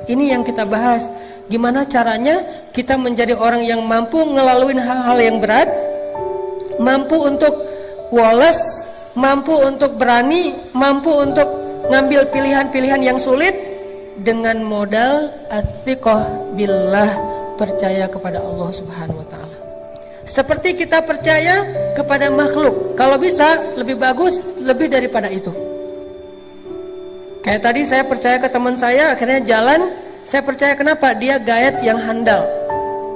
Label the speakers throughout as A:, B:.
A: Ini yang kita bahas. Gimana caranya kita menjadi orang yang mampu ngelaluin hal-hal yang berat, mampu untuk woles, mampu untuk berani, mampu untuk ngambil pilihan-pilihan yang sulit dengan modal ats-tsiqah billah, percaya kepada Allah Subhanahu wa taala. Seperti kita percaya kepada makhluk, kalau bisa lebih bagus lebih daripada itu. Kayak tadi saya percaya ke teman saya, akhirnya jalan, saya percaya kenapa? Dia guide yang handal.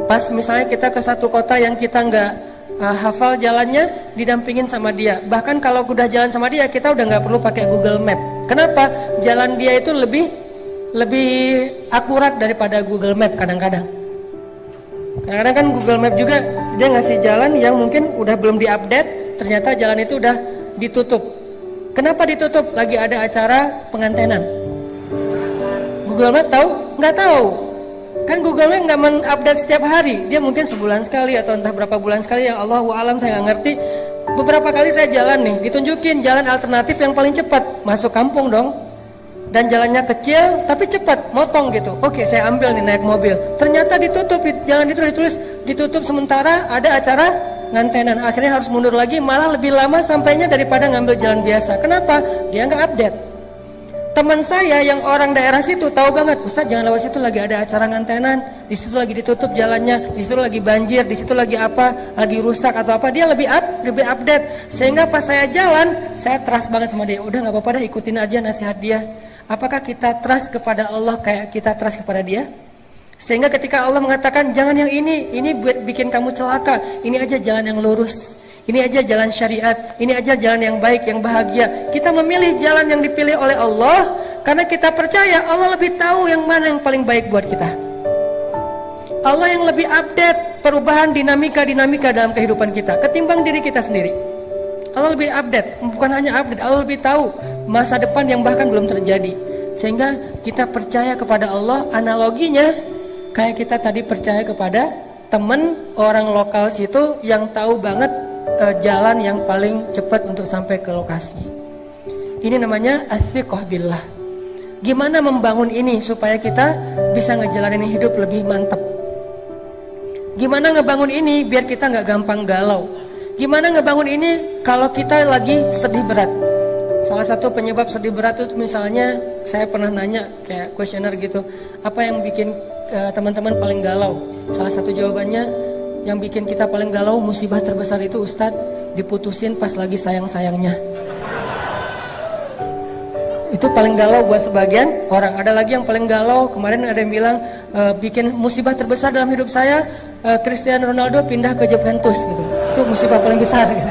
A: Pas misalnya kita ke satu kota yang kita nggak hafal jalannya, didampingin sama dia. Bahkan kalau udah jalan sama dia, kita udah nggak perlu pakai Google Map. Kenapa? Jalan dia itu lebih akurat daripada Google Map kadang-kadang. Kadang-kadang kan Google Map juga dia ngasih jalan yang mungkin udah belum diupdate, ternyata jalan itu udah ditutup. Kenapa ditutup? Lagi ada acara pengantenan. Google Map tahu? Nggak tahu. Kan Google Map nggak mengupdate setiap hari. Dia mungkin sebulan sekali atau entah berapa bulan sekali. Ya Allahu a'lam, saya nggak ngerti. Beberapa kali saya jalan nih, ditunjukin jalan alternatif yang paling cepat masuk kampung dong. Dan jalannya kecil tapi cepat, motong gitu. Oke, saya ambil nih naik mobil. Ternyata ditutup, jalan itu ditulis ditutup sementara ada acara ngantenan. Akhirnya harus mundur lagi, malah lebih lama sampainya daripada ngambil jalan biasa. Kenapa? Dia nggak update. Teman saya yang orang daerah situ tahu banget, Ustaz jangan lewat situ, lagi ada acara ngantenan, di situ lagi ditutup jalannya, di situ lagi banjir, di situ lagi apa, lagi rusak atau apa. Dia lebih update. Sehingga pas saya jalan, saya trust banget sama dia. Udah nggak apa-apa dah, ikutin aja nasihat dia. Apakah kita trust kepada Allah kayak kita trust kepada dia? Sehingga ketika Allah mengatakan jangan yang ini buat bikin kamu celaka, ini aja jalan yang lurus, ini aja jalan syariat, ini aja jalan yang baik, yang bahagia. Kita memilih jalan yang dipilih oleh Allah karena kita percaya Allah lebih tahu yang mana yang paling baik buat kita. Allah yang lebih update perubahan dinamika dalam kehidupan kita ketimbang diri kita sendiri. Allah lebih update, bukan hanya update, Allah lebih tahu masa depan yang bahkan belum terjadi. Sehingga kita percaya kepada Allah, analoginya kayak kita tadi percaya kepada teman orang lokal situ yang tahu banget jalan yang paling cepat untuk sampai ke lokasi. Ini namanya ats-tsiqah billah. Gimana membangun ini supaya kita bisa ngejalanin hidup lebih mantap? Gimana ngebangun ini biar kita nggak gampang galau? Gimana ngebangun ini kalau kita lagi sedih berat? Salah satu penyebab sedih berat itu misalnya, saya pernah nanya kayak kuesioner gitu, apa yang bikin teman-teman paling galau? Salah satu jawabannya, yang bikin kita paling galau, musibah terbesar itu Ustadz diputusin pas lagi sayang-sayangnya. Itu paling galau buat sebagian orang. Ada lagi yang paling galau, kemarin ada yang bilang bikin musibah terbesar dalam hidup saya, Cristiano Ronaldo pindah ke Juventus gitu. Itu musibah paling besar gitu.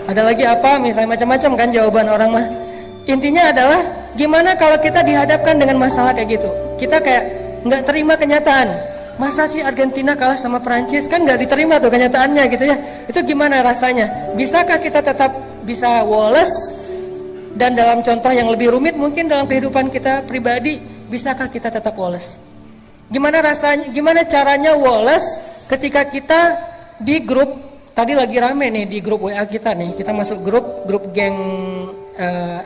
A: Ada lagi apa, misalnya macam-macam kan jawaban orang mah. Intinya adalah gimana kalau kita dihadapkan dengan masalah kayak gitu. Kita kayak nggak terima kenyataan. Masa sih Argentina kalah sama Perancis? Kan nggak diterima tuh kenyataannya gitu ya. Itu gimana rasanya? Bisakah kita tetap bisa woles? Dan dalam contoh yang lebih rumit mungkin dalam kehidupan kita pribadi, bisakah kita tetap woles? Gimana rasanya? Gimana caranya woles ketika kita di grup? Tadi lagi rame nih di grup WA kita nih, kita masuk grup geng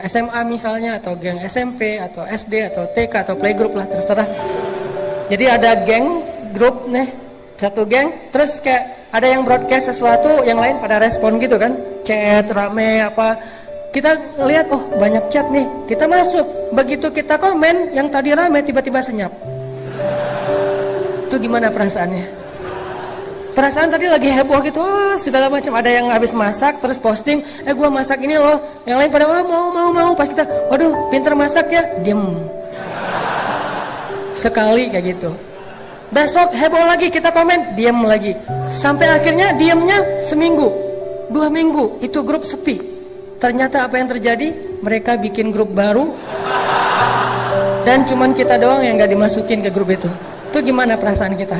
A: SMA misalnya, atau geng SMP, atau SD, atau TK, atau playgroup lah, terserah. Jadi ada grup nih, satu geng, terus kayak ada yang broadcast sesuatu, yang lain pada respon gitu kan, chat, rame, apa. Kita lihat, oh banyak chat nih, kita masuk, begitu kita komen, yang tadi rame tiba-tiba senyap. Itu gimana perasaannya? Perasaan tadi lagi heboh gitu, segala macam, ada yang habis masak terus posting, gua masak ini loh, yang lain pada mau, pas kita, waduh pinter masak ya, diem. Sekali kayak gitu. Besok heboh lagi, kita komen, diem lagi. Sampai akhirnya diemnya seminggu, 2 minggu, itu grup sepi. Ternyata apa yang terjadi? Mereka bikin grup baru, dan cuman kita doang yang gak dimasukin ke grup itu. Itu gimana perasaan kita?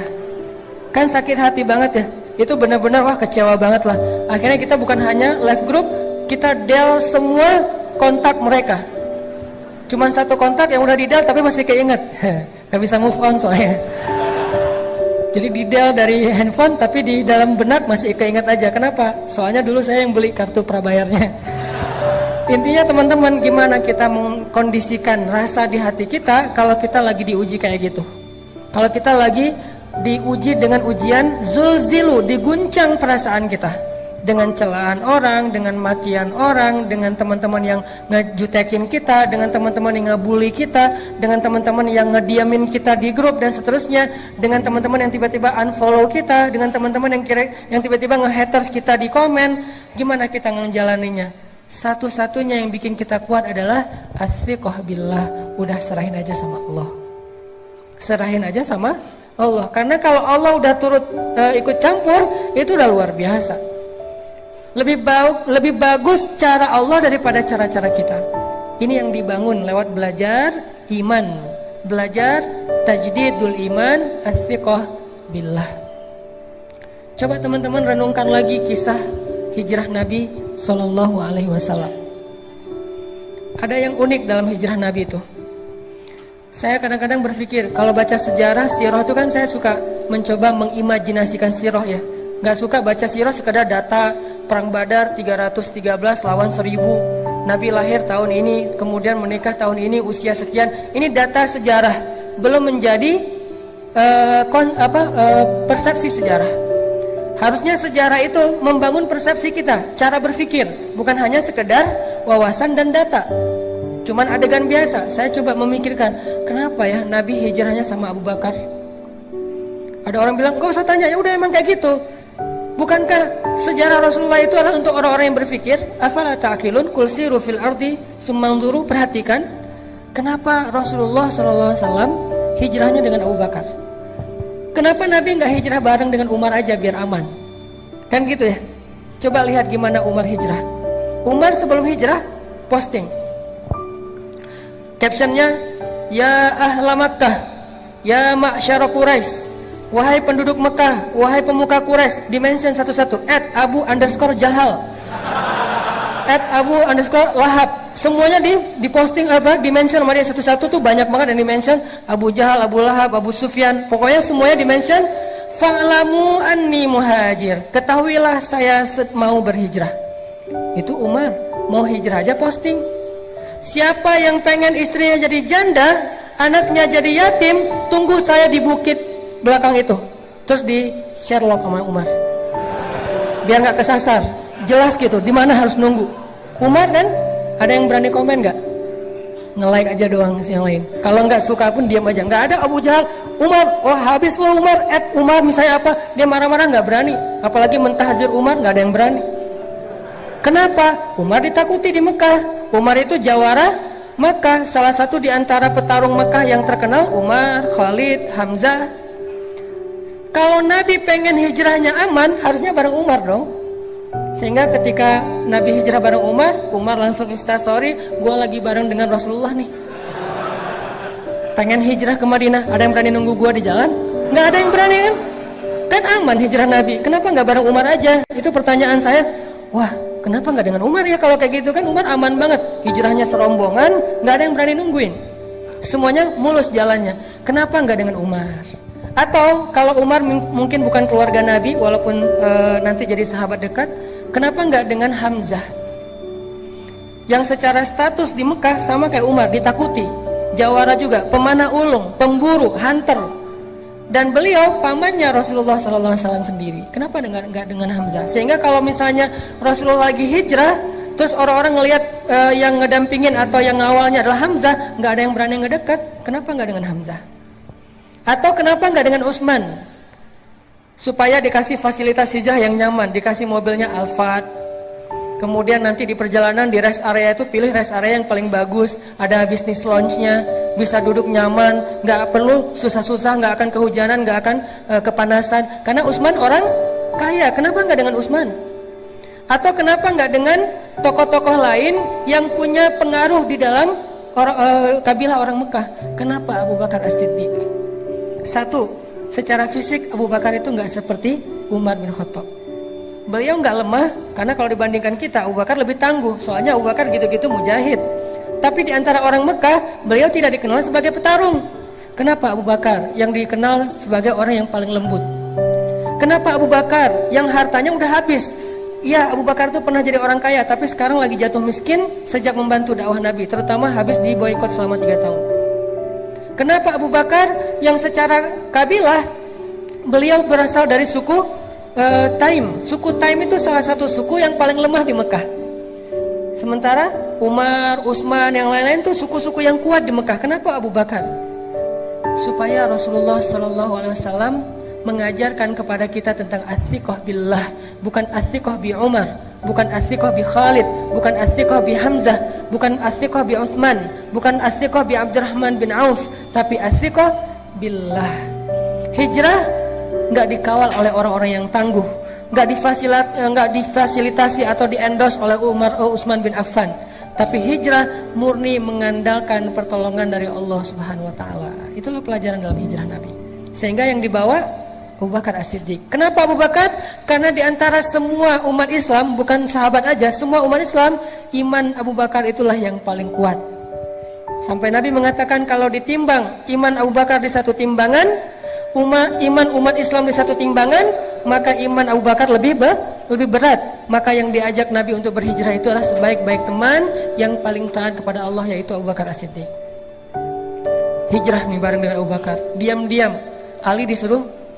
A: Kan sakit hati banget ya. Itu benar-benar wah kecewa banget lah. Akhirnya kita bukan hanya live group, kita del semua kontak mereka. Cuman satu kontak yang udah di del tapi masih keinget. Gak bisa move on soalnya. Jadi di del dari handphone tapi di dalam benak masih keinget aja. Kenapa? Soalnya dulu saya yang beli kartu prabayarnya. Intinya teman-teman, gimana kita mengkondisikan rasa di hati kita kalau kita lagi diuji kayak gitu. Kalau kita lagi diuji dengan ujian zulzilu, diguncang perasaan kita dengan celaan orang, dengan makian orang, dengan teman-teman yang ngejutekin kita, dengan teman-teman yang ngebully kita, dengan teman-teman yang ngediamin kita di grup dan seterusnya, dengan teman-teman yang tiba-tiba unfollow kita, dengan teman-teman yang tiba-tiba nge-haters kita di komen. Gimana kita ngejalaninya? Satu-satunya yang bikin kita kuat adalah as-siqah billah. Udah serahin aja sama Allah. Serahin aja sama Allah. Karena kalau Allah udah turut ikut campur, itu udah luar biasa. Lebih bagus cara Allah daripada cara-cara kita. Ini yang dibangun lewat belajar iman, belajar tajdidul iman, as-siqah billah. Coba teman-teman renungkan lagi kisah hijrah Nabi Sallallahu Alaihi Wasallam. Ada yang unik dalam hijrah Nabi itu. Saya kadang-kadang berpikir, kalau baca sejarah sirah itu kan saya suka mencoba mengimajinasikan sirah ya. Gak suka baca sirah sekedar data perang Badar 313 lawan 1000. Nabi lahir tahun ini, kemudian menikah tahun ini, usia sekian. Ini data sejarah, belum menjadi persepsi sejarah. Harusnya sejarah itu membangun persepsi kita, cara berpikir, bukan hanya sekedar wawasan dan data. Cuman adegan biasa. Saya coba memikirkan, kenapa ya Nabi hijrahnya sama Abu Bakar? Ada orang bilang, gak usah tanya, ya udah emang kayak gitu. Bukankah sejarah Rasulullah itu adalah untuk orang-orang yang berpikir? Afala ta'qilun qul siru fil ardi summanzuru. Perhatikan, kenapa Rasulullah SAW hijrahnya dengan Abu Bakar? Kenapa Nabi nggak hijrah bareng dengan Umar aja biar aman? Kan gitu ya. Coba lihat gimana Umar hijrah. Umar sebelum hijrah posting. Captionnya, ya ahla Makkah, ya ma'syara Quraisy, wahai penduduk Mekah, wahai pemuka Quraisy. Dimention satu-satu. @Abu_Jahal, @Abu_Lahab. Semuanya diposting dimention sama dia satu-satu tuh, banyak banget yang dimention. Abu Jahal, Abu Lahab, Abu Sufyan, pokoknya semuanya dimention. Fa'lamu anni muhajir, ketahuilah saya mau berhijrah. Itu Umar mau hijrah aja posting. Siapa yang pengen istrinya jadi janda, anaknya jadi yatim, tunggu saya di bukit belakang itu. Terus di Sherlock sama Umar, biar nggak kesasar, jelas gitu di mana harus nunggu. Umar kan. Ada yang berani komen nggak? Nge-like aja doang yang lain. Kalau nggak suka pun diam aja. Nggak ada Abu Jahal, Umar, oh habis lo Umar, Umar misalnya apa, dia marah-marah, nggak berani. Apalagi mentahzir Umar, nggak ada yang berani. Kenapa? Umar ditakuti di Mekah. Umar itu jawara Mekah, salah satu di antara petarung Mekah yang terkenal. Umar, Khalid, Hamzah. Kalau Nabi pengen hijrahnya aman, harusnya bareng Umar dong. Sehingga ketika Nabi hijrah bareng Umar langsung instastory, gue lagi bareng dengan Rasulullah nih. Pengen hijrah ke Madinah, ada yang berani nunggu gue di jalan? Nggak ada yang berani kan? Kan aman hijrah Nabi, kenapa nggak bareng Umar aja? Itu pertanyaan saya. Wah, kenapa nggak dengan Umar ya? Kalau kayak gitu kan Umar aman banget, hijrahnya serombongan, nggak ada yang berani nungguin. Semuanya mulus jalannya. Kenapa nggak dengan Umar? Atau kalau Umar mungkin bukan keluarga Nabi, walaupun nanti jadi sahabat dekat, kenapa nggak dengan Hamzah? Yang secara status di Mekah sama kayak Umar, ditakuti, jawara juga, pemanah ulung, pemburu, hunter, dan beliau pamannya Rasulullah SAW sendiri. Kenapa nggak dengan Hamzah? Sehingga kalau misalnya Rasulullah lagi hijrah, terus orang-orang ngelihat yang ngedampingin atau yang ngawalnya adalah Hamzah, nggak ada yang berani ngedekat. Kenapa nggak dengan Hamzah? Atau kenapa nggak dengan Utsman? Supaya dikasih fasilitas hijrah yang nyaman, dikasih mobilnya Alphard. Kemudian nanti di perjalanan di rest area itu pilih rest area yang paling bagus, ada bisnis lounge-nya, bisa duduk nyaman, nggak perlu susah-susah, nggak akan kehujanan, nggak akan kepanasan. Karena Utsman orang kaya, kenapa nggak dengan Utsman? Atau kenapa nggak dengan tokoh-tokoh lain yang punya pengaruh di dalam kabilah orang Mekah? Kenapa Abu Bakar As-Siddiq? Satu, secara fisik Abu Bakar itu nggak seperti Umar bin Khattab. Beliau nggak lemah, karena kalau dibandingkan kita, Abu Bakar lebih tangguh. Soalnya Abu Bakar gitu-gitu mujahid. Tapi di antara orang Mekah, beliau tidak dikenal sebagai petarung. Kenapa Abu Bakar yang dikenal sebagai orang yang paling lembut? Kenapa Abu Bakar yang hartanya udah habis? Ya, Abu Bakar itu pernah jadi orang kaya, tapi sekarang lagi jatuh miskin sejak membantu dakwah Nabi, terutama habis diboikot selama 3 tahun. Kenapa Abu Bakar yang secara kabilah beliau berasal dari suku Taim. Suku Taim itu salah satu suku yang paling lemah di Mekah. Sementara Umar, Utsman, yang lain-lain itu suku-suku yang kuat di Mekah. Kenapa Abu Bakar? Supaya Rasulullah SAW mengajarkan kepada kita tentang athiqah billah, bukan athiqah bi Umar, bukan athiqah bi Khalid, bukan athiqah bi Hamzah, bukan athiqah bi Utsman, bukan athiqah bi Abdurrahman bin Auf, tapi athiqah billah. Hijrah nggak dikawal oleh orang-orang yang tangguh, nggak difasilitasi atau diendos oleh Umar Utsman bin Affan, tapi hijrah murni mengandalkan pertolongan dari Allah Subhanahu wa taala. Itulah pelajaran dalam hijrah Nabi. Sehingga yang dibawa Abu Bakar As-Siddiq. Kenapa Abu Bakar? Karena di antara semua umat Islam, bukan sahabat aja, semua umat Islam, iman Abu Bakar itulah yang paling kuat. Sampai Nabi mengatakan kalau ditimbang iman Abu Bakar di satu timbangan, iman umat Islam di satu timbangan, maka iman Abu Bakar lebih berat. Maka yang diajak Nabi untuk berhijrah itu adalah sebaik-baik teman yang paling taat kepada Allah, yaitu Abu Bakar As-Siddiq. Hijrah nih bareng dengan Abu Bakar. Diam-diam Ali disuruh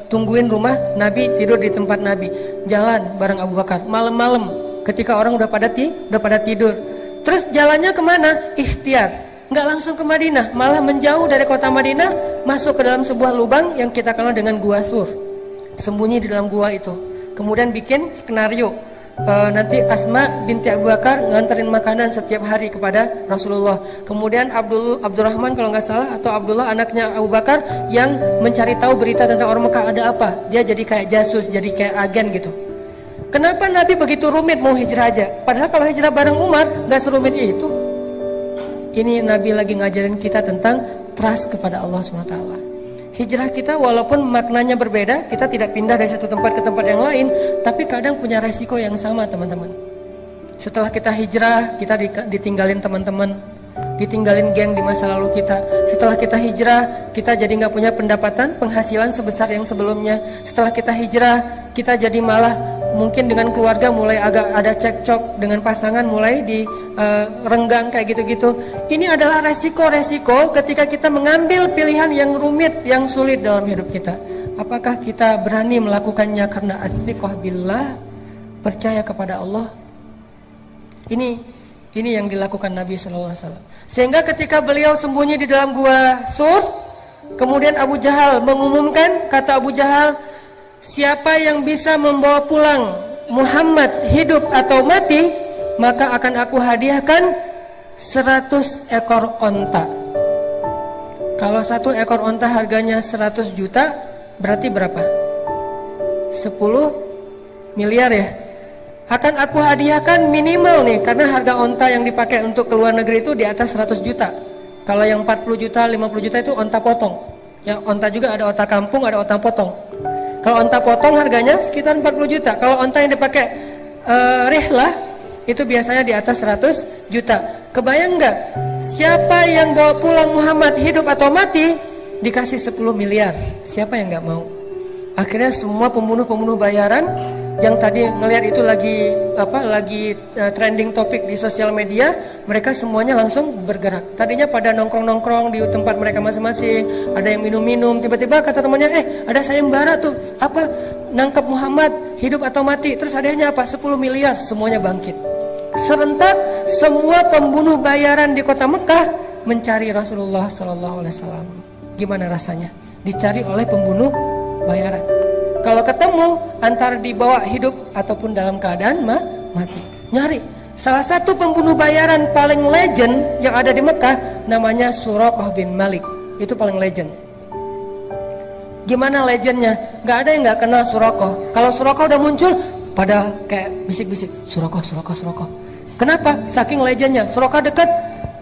A: tungguin rumah Nabi, tidur di tempat Nabi, jalan bareng Abu Bakar malam-malam ketika orang udah pada tidur. Terus jalannya kemana? Ikhtiar, nggak langsung ke Madinah, malah menjauh dari kota Madinah, masuk ke dalam sebuah lubang yang kita kenal dengan Gua Sur, sembunyi di dalam gua itu. Kemudian bikin skenario, nanti Asma binti Abu Bakar nganterin makanan setiap hari kepada Rasulullah. Kemudian Abdurrahman kalau nggak salah, atau Abdullah anaknya Abu Bakar, yang mencari tahu berita tentang orang Mekah ada apa. Dia jadi kayak jasus, jadi kayak agen gitu. Kenapa Nabi begitu rumit mau hijrah aja? Padahal kalau hijrah bareng Umar nggak serumit itu. Ini Nabi lagi ngajarin kita tentang trust kepada Allah SWT. Hijrah kita walaupun maknanya berbeda, kita tidak pindah dari satu tempat ke tempat yang lain, tapi kadang punya resiko yang sama, teman-teman. Setelah kita hijrah, kita ditinggalin teman-teman, ditinggalin geng di masa lalu kita. Setelah kita hijrah, kita jadi nggak punya pendapatan, penghasilan sebesar yang sebelumnya. Setelah kita hijrah, kita jadi malah mungkin dengan keluarga mulai agak ada cekcok, dengan pasangan mulai renggang kayak gitu-gitu. Ini adalah resiko-resiko ketika kita mengambil pilihan yang rumit, yang sulit dalam hidup kita. Apakah kita berani melakukannya karena athiqah billah, percaya kepada Allah? Ini yang dilakukan Nabi SAW. Sehingga ketika beliau sembunyi di dalam gua Sur, kemudian Abu Jahal mengumumkan, kata Abu Jahal, siapa yang bisa membawa pulang Muhammad hidup atau mati, maka akan aku hadiahkan 100 ekor onta. Kalau 1 ekor onta harganya 100 juta, berarti berapa? 10 miliar ya. Akan aku hadiahkan minimal nih, karena harga onta yang dipakai untuk ke luar negeri itu di atas 100 juta. Kalau yang 40 juta, 50 juta itu onta potong. Ya, onta juga ada onta kampung, ada onta potong. Kalau onta potong harganya sekitar 40 juta. Kalau onta yang dipakai rihlah, itu biasanya di atas 100 juta. Kebayang nggak? Siapa yang bawa pulang Muhammad hidup atau mati, dikasih 10 miliar. Siapa yang nggak mau? Akhirnya semua pembunuh-pembunuh bayaran yang tadi ngelihat itu lagi trending topik di sosial media, mereka semuanya langsung bergerak. Tadinya pada nongkrong-nongkrong di tempat mereka masing-masing, ada yang minum-minum, tiba-tiba kata temannya, ada sayembara tuh, nangkep Muhammad hidup atau mati, terus hadiahnya apa? 10 miliar, semuanya bangkit. Serentak semua pembunuh bayaran di kota Mekah mencari Rasulullah SAW. Gimana rasanya? Dicari oleh pembunuh bayaran. Kalau ketemu, antara dibawa hidup ataupun dalam keadaan mati. Nyari. Salah satu pembunuh bayaran paling legend yang ada di Mekah, namanya Suraqah bin Malik. Itu paling legend. Gimana legendnya? Gak ada yang gak kenal Suraqah. Kalau Suraqah udah muncul, pada kayak bisik-bisik, Suraqah. Kenapa? Saking legendnya. Suraqah dekat,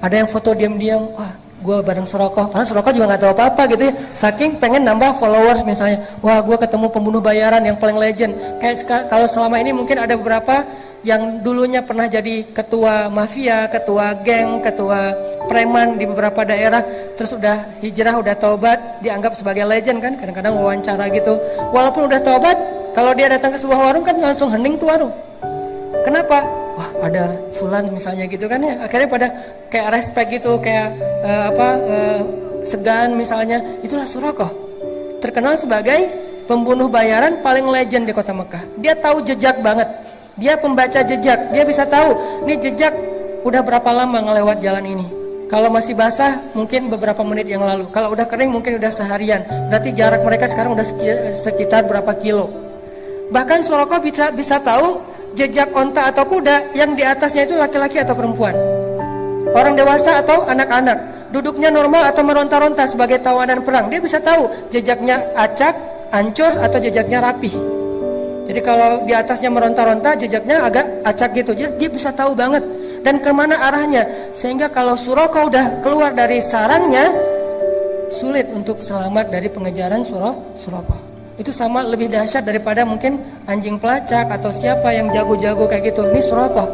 A: ada yang foto diam-diam, wah, gue bareng Suraqah, padahal Suraqah juga gak tahu apa-apa gitu ya. Saking pengen nambah followers misalnya, wah gue ketemu pembunuh bayaran yang paling legend. Kayak kalau selama ini mungkin ada beberapa yang dulunya pernah jadi ketua mafia, ketua geng, ketua preman di beberapa daerah, terus udah hijrah, udah taubat, dianggap sebagai legend kan, kadang-kadang wawancara gitu. Walaupun udah taubat, Kalau dia datang ke sebuah warung kan langsung hening tuh warung. Kenapa? Wah, ada fulan misalnya gitu kan ya. Akhirnya pada kayak respect gitu, kayak segan misalnya. Itulah Suraqah. Terkenal sebagai pembunuh bayaran paling legend di kota Mekah. Dia tahu jejak banget. Dia pembaca jejak. Dia bisa tahu nih jejak udah berapa lama ngelewat jalan ini. Kalau masih basah mungkin beberapa menit yang lalu. Kalau udah kering mungkin udah seharian. Berarti jarak mereka sekarang udah sekitar berapa kilo. Bahkan Suraqah bisa tahu jejak onta atau kuda yang di atasnya itu laki-laki atau perempuan, orang dewasa atau anak-anak, duduknya normal atau meronta-ronta sebagai tawanan perang. Dia bisa tahu jejaknya acak, hancur atau jejaknya rapih. Jadi kalau di atasnya meronta-ronta jejaknya agak acak gitu. Jadi dia bisa tahu banget dan kemana arahnya, sehingga kalau Suraqah udah keluar dari sarangnya sulit untuk selamat dari pengejaran Suraqah. Itu sama lebih dahsyat daripada mungkin anjing pelacak atau siapa yang jago-jago kayak gitu. Ini Suraqah.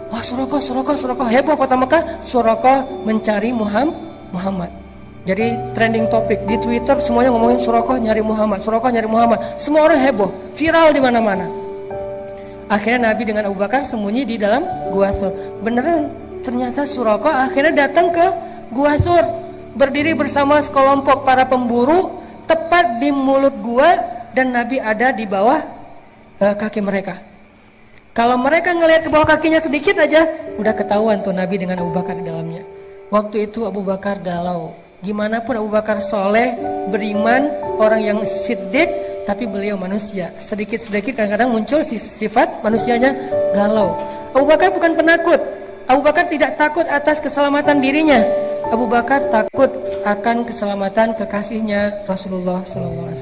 A: Wah, Suraqah heboh kota Mekah. Suraqah mencari Muhammad. Jadi trending topik di Twitter semuanya ngomongin Suraqah nyari Muhammad, Suraqah nyari Muhammad. Semua orang heboh, viral di mana-mana. Akhirnya Nabi dengan Abu Bakar sembunyi di dalam Gua Thur. Beneran, ternyata Suraqah akhirnya datang ke Gua Thur, berdiri bersama sekelompok para pemburu tepat di mulut gua, dan Nabi ada di bawah kaki mereka. Kalau mereka ngelihat ke bawah kakinya sedikit aja, udah ketahuan tuh Nabi dengan Abu Bakar di dalamnya. Waktu itu Abu Bakar galau. Gimana pun Abu Bakar soleh, beriman, orang yang siddiq, tapi beliau manusia. Sedikit-sedikit kadang-kadang muncul sifat manusianya galau. Abu Bakar bukan penakut. Abu Bakar tidak takut atas keselamatan dirinya. Abu Bakar takut akan keselamatan kekasihnya Rasulullah SAW.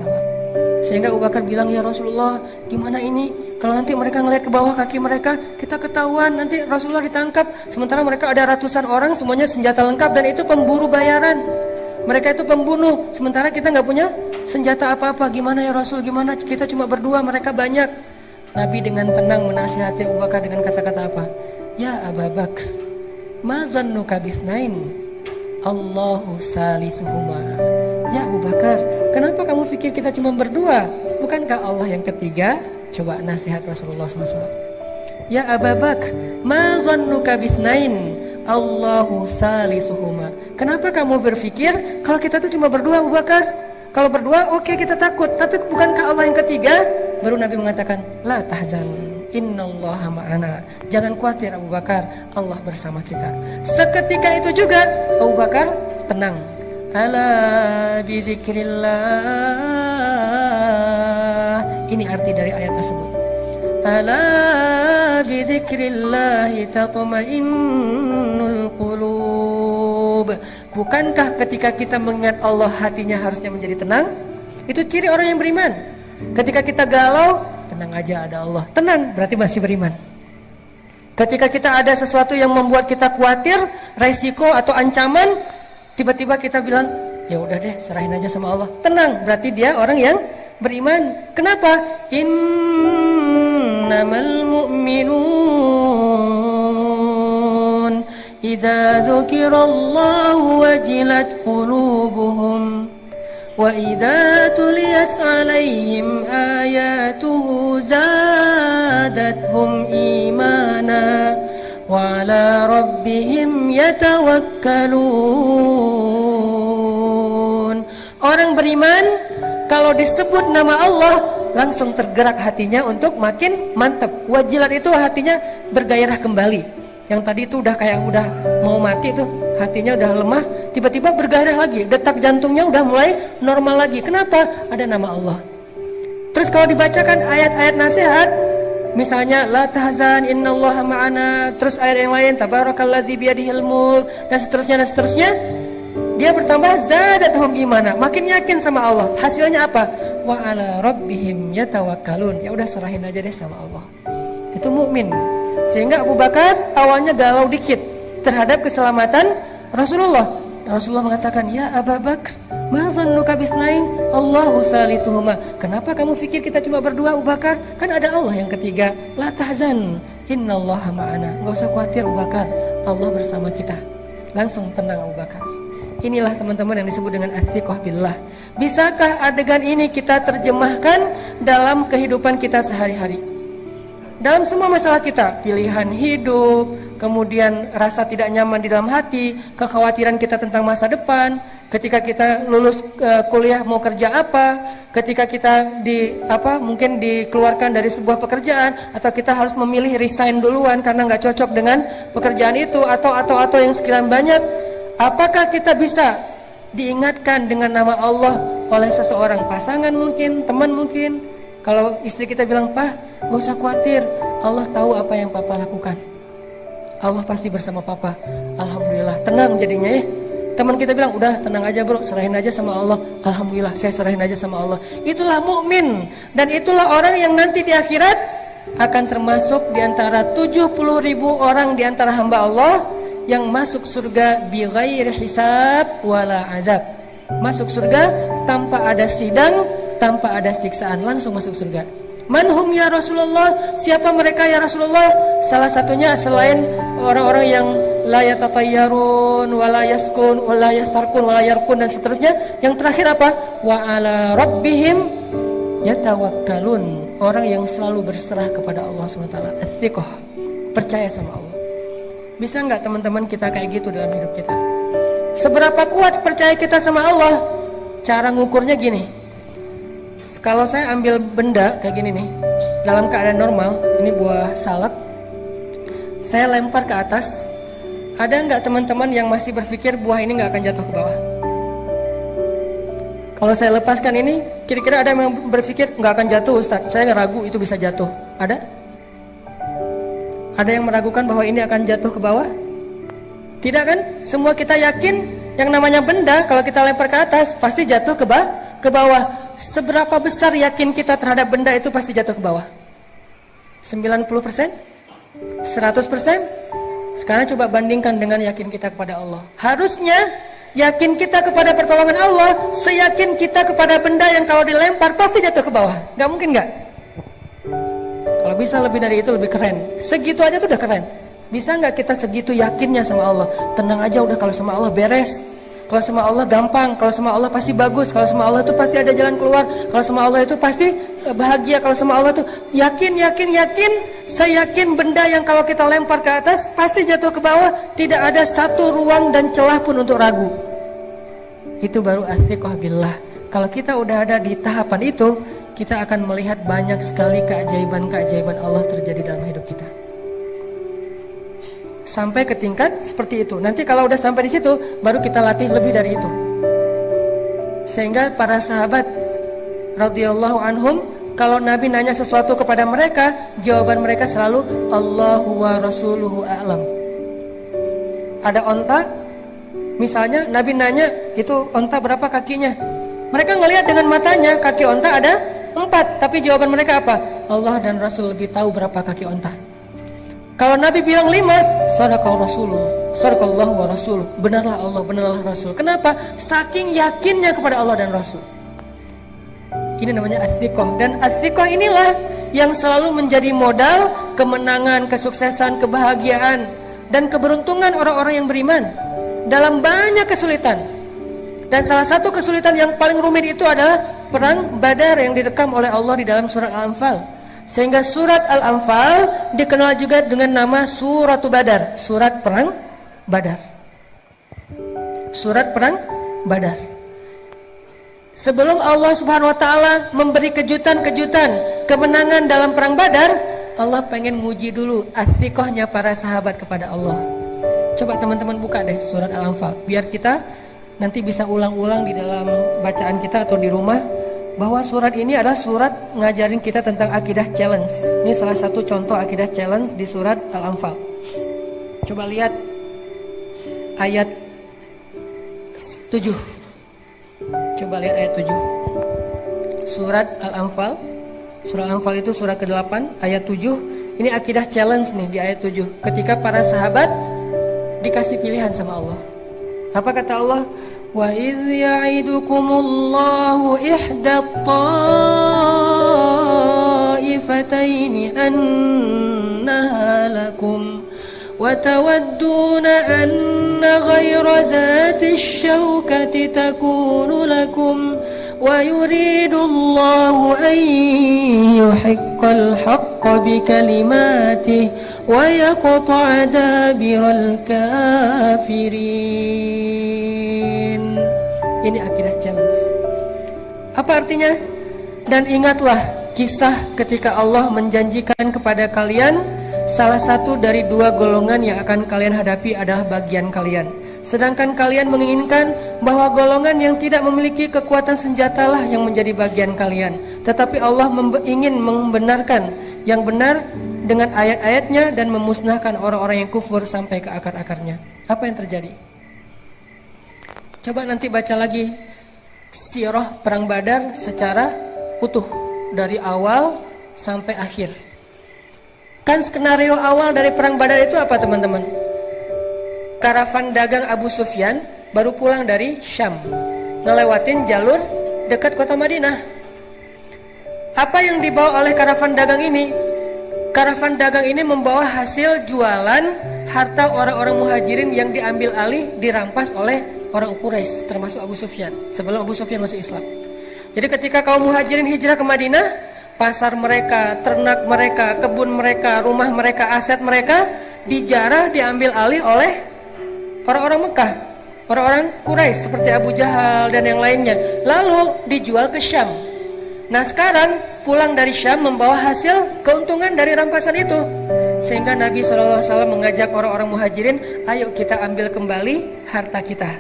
A: Sehingga Abu Bakar bilang, ya Rasulullah, gimana ini? Kalau nanti mereka ngelihat ke bawah kaki mereka, kita ketahuan, nanti Rasulullah ditangkap. Sementara mereka ada ratusan orang, semuanya senjata lengkap, dan itu pemburu bayaran. Mereka itu pembunuh, sementara kita nggak punya senjata apa-apa. Gimana ya Rasul, gimana? Kita cuma berdua, mereka banyak. Nabi dengan tenang menasihati Abu Bakar dengan kata-kata apa? Ya Abu Bakar, ma zannuka bisnain, Allahu salisuhuma. Ya Abu Bakar, kenapa kamu pikir kita cuma berdua? Bukankah Allah yang ketiga? Coba nasihat Rasulullah SAW. Ya Abu Bakar, ma zannuka bisnain, Allahu salisuhuma. Kenapa kamu berpikir kalau kita tuh cuma berdua, Abu Bakar? Kalau berdua oke, kita takut, tapi bukankah Allah yang ketiga? Baru Nabi mengatakan, la tahzan, innallaha ma'ana. Jangan khawatir Abu Bakar, Allah bersama kita. Seketika itu juga Abu Bakar tenang. Ala bidzikrillah. Ini arti dari ayat tersebut. Ala bidzikrillahi tatma'innul qulub. Bukankah ketika kita mengingat Allah hatinya harusnya menjadi tenang? Itu ciri orang yang beriman. Ketika kita galau, tenang aja ada Allah. Tenang, berarti masih beriman. Ketika kita ada sesuatu yang membuat kita khawatir, resiko atau ancaman, tiba-tiba kita bilang, ya udah deh, serahin aja sama Allah. Tenang, berarti dia orang yang beriman. Kenapa? Innamal mu'minun idza dzukirallahu wajilat qulubuhum wa idza tuliyat 'alaihim ayatuhu zadatuhum imana wa 'ala rabbihim yatawakkalun. Orang beriman kalau disebut nama Allah langsung tergerak hatinya untuk makin mantap. Wajilat itu hatinya bergairah kembali. Yang tadi itu udah kayak udah mau mati tuh, hatinya udah lemah, tiba-tiba bergairah lagi, detak jantungnya udah mulai normal lagi. Kenapa? Ada nama Allah. Terus kalau dibacakan ayat-ayat nasihat, misalnya la tahzan innallaha ma'ana, terus ayat yang lain tabarakalladzi biyadihil mulk, dan seterusnya, dia bertambah zadatuhum imana, makin yakin sama Allah. Hasilnya apa? Wa 'ala rabbihim yatawakkalun. Ya udah, serahin aja deh sama Allah. Itu mukmin. Sehingga Abu Bakar awalnya galau dikit terhadap keselamatan Rasulullah. Rasulullah mengatakan, ya Abu Bakar, ma zannuka bisnain, Allahu salisuhuma. Kenapa kamu pikir kita cuma berdua, Abu Bakar? Kan ada Allah yang ketiga. La tahzan, innallaha ma'ana. Gak usah khawatir Abu Bakar, Allah bersama kita. Langsung tenang Abu Bakar. Inilah teman-teman yang disebut dengan athiqah billah. Bisakah adegan ini kita terjemahkan dalam kehidupan kita sehari-hari? Dalam semua masalah kita, pilihan hidup, kemudian rasa tidak nyaman di dalam hati, kekhawatiran kita tentang masa depan, ketika kita lulus kuliah mau kerja apa, ketika kita mungkin dikeluarkan dari sebuah pekerjaan, atau kita harus memilih resign duluan karena nggak cocok dengan pekerjaan itu, atau yang sekian banyak. Apakah kita bisa diingatkan dengan nama Allah oleh seseorang, pasangan mungkin, teman mungkin? Kalau istri kita bilang, "Pak, gak usah khawatir, Allah tahu apa yang Papa lakukan. Allah pasti bersama Papa." Alhamdulillah, tenang jadinya ya. Teman kita bilang, "Udah tenang aja bro, serahin aja sama Allah." Alhamdulillah, saya serahin aja sama Allah. Itulah mukmin, dan itulah orang yang nanti di akhirat akan termasuk di antara 70.000 orang di antara hamba Allah yang masuk surga bighairi hisab wala azab. Masuk surga tanpa ada sidang, tanpa ada siksaan, langsung masuk surga. Manhum ya Rasulullah, siapa mereka ya Rasulullah? Salah satunya selain orang-orang yang la yatatayyarun wala yaskun wala yastarkun wala yarkun dan seterusnya, yang terakhir apa? Wa ala rabbihim yatawakkalun, orang yang selalu berserah kepada Allah SWT. Ats-tsiqah, percaya sama Allah. Bisa nggak teman-teman kita kayak gitu dalam hidup kita? Seberapa kuat percaya kita sama Allah? Cara ngukurnya gini. Kalau saya ambil benda kayak gini nih, dalam keadaan normal, ini buah salak, saya lempar ke atas, ada nggak teman-teman yang masih berpikir buah ini nggak akan jatuh ke bawah? Kalau saya lepaskan ini, kira-kira ada yang berpikir nggak akan jatuh Ustaz, saya ragu itu bisa jatuh. Ada? Ada yang meragukan bahwa ini akan jatuh ke bawah? Tidak kan? Semua kita yakin yang namanya benda kalau kita lempar ke atas pasti jatuh ke bawah. Seberapa besar yakin kita terhadap benda itu pasti jatuh ke bawah? 90%? 100%? Sekarang coba bandingkan dengan yakin kita kepada Allah. Harusnya yakin kita kepada pertolongan Allah seyakin kita kepada benda yang kalau dilempar pasti jatuh ke bawah. Gak mungkin gak? Kalau bisa lebih dari itu lebih keren. Segitu aja tuh udah keren. Bisa gak kita segitu yakinnya sama Allah? Tenang aja udah, kalau sama Allah beres. Kalau sama Allah gampang, kalau sama Allah pasti bagus, kalau sama Allah itu pasti ada jalan keluar, kalau sama Allah itu pasti bahagia, kalau sama Allah itu yakin, saya yakin benda yang kalau kita lempar ke atas pasti jatuh ke bawah, tidak ada satu ruang dan celah pun untuk ragu. Itu baru ats-tsiqah billah. Kalau kita udah ada di tahapan itu, kita akan melihat banyak sekali keajaiban-keajaiban Allah terjadi dalam hidup kita. Sampai ke tingkat seperti itu. Nanti kalau udah sampai di situ, baru kita latih lebih dari itu. Sehingga para sahabat radhiyallahu anhum, kalau Nabi nanya sesuatu kepada mereka, jawaban mereka selalu Allahu wa rasuluhu a'lam. Ada onta, misalnya Nabi nanya, itu onta berapa kakinya? Mereka ngelihat dengan matanya, kaki onta ada 4, tapi jawaban mereka apa? Allah dan Rasul lebih tahu berapa kaki onta. Kalau Nabi bilang 5, sadaqallahu wa rasuluh, benarlah Allah, benarlah Rasul. Kenapa? Saking yakinnya kepada Allah dan Rasul. Ini namanya ats-tsiqah. Dan ats-tsiqah inilah yang selalu menjadi modal kemenangan, kesuksesan, kebahagiaan, dan keberuntungan orang-orang yang beriman dalam banyak kesulitan. Dan salah satu kesulitan yang paling rumit itu adalah perang Badar yang direkam oleh Allah di dalam surat Al-Anfal. Sehingga surat Al-Anfal dikenal juga dengan nama Suratul Badar, surat perang Badar. Surat perang Badar. Sebelum Allah Subhanahu wa taala memberi kejutan-kejutan kemenangan dalam perang Badar, Allah pengen nguji dulu ats-tsiqahnya para sahabat kepada Allah. Coba teman-teman buka deh surat Al-Anfal, biar kita nanti bisa ulang-ulang di dalam bacaan kita atau di rumah, bahwa surat ini adalah surat ngajarin kita tentang akidah challenge. Ini salah satu contoh akidah challenge di surat Al-Anfal. Coba lihat ayat 7. Coba lihat ayat 7. Surat Al-Anfal. Surat Al-Anfal itu surat ke-8 ayat 7. Ini akidah challenge nih di ayat 7. Ketika para sahabat dikasih pilihan sama Allah. Apa kata Allah? Wa idh ya'idukumullahu ihda at-ta'ifataini annaha lakum wa tawadduna anna ghayra dhati asy-syaukati takunu lakum ويريد الله أن يحق الحق بكلماته ويقطع دابر الكافرين. Ini akidah challenge. Apa artinya? Dan ingatlah kisah ketika Allah menjanjikan kepada kalian salah satu dari dua golongan yang akan kalian hadapi adalah bagian kalian. Sedangkan kalian menginginkan bahwa golongan yang tidak memiliki kekuatan senjatalah yang menjadi bagian kalian. Tetapi Allah ingin membenarkan yang benar dengan ayat-ayatnya dan memusnahkan orang-orang yang kufur sampai ke akar-akarnya. Apa yang terjadi? Coba nanti baca lagi sirah perang Badar secara utuh dari awal sampai akhir. Kan skenario awal dari perang Badar itu apa teman-teman? Karavan dagang Abu Sufyan baru pulang dari Syam, ngelewatin jalur dekat kota Madinah. Apa yang dibawa oleh karavan dagang ini? Karavan dagang ini membawa hasil jualan harta orang-orang muhajirin yang diambil alih, dirampas oleh orang Quraisy, termasuk Abu Sufyan, sebelum Abu Sufyan masuk Islam. Jadi ketika kaum muhajirin hijrah ke Madinah, pasar mereka, ternak mereka, kebun mereka, rumah mereka, aset mereka dijarah, diambil alih oleh orang-orang Mekah, orang-orang Quraisy seperti Abu Jahal dan yang lainnya, lalu dijual ke Syam. Nah sekarang pulang dari Syam membawa hasil keuntungan dari rampasan itu, sehingga Nabi SAW mengajak orang-orang muhajirin, ayo kita ambil kembali harta kita.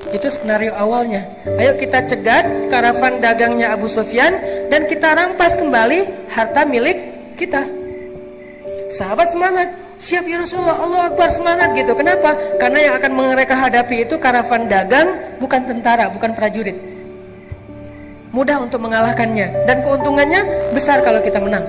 A: Itu skenario awalnya. Ayo kita cegat karavan dagangnya Abu Sufyan dan kita rampas kembali harta milik kita. Sahabat semangat, siap ya Rasulullah, Allah Akbar, semangat gitu. Kenapa? Karena yang akan mereka hadapi itu karavan dagang, bukan tentara, bukan prajurit. Mudah untuk mengalahkannya dan keuntungannya besar kalau kita menang.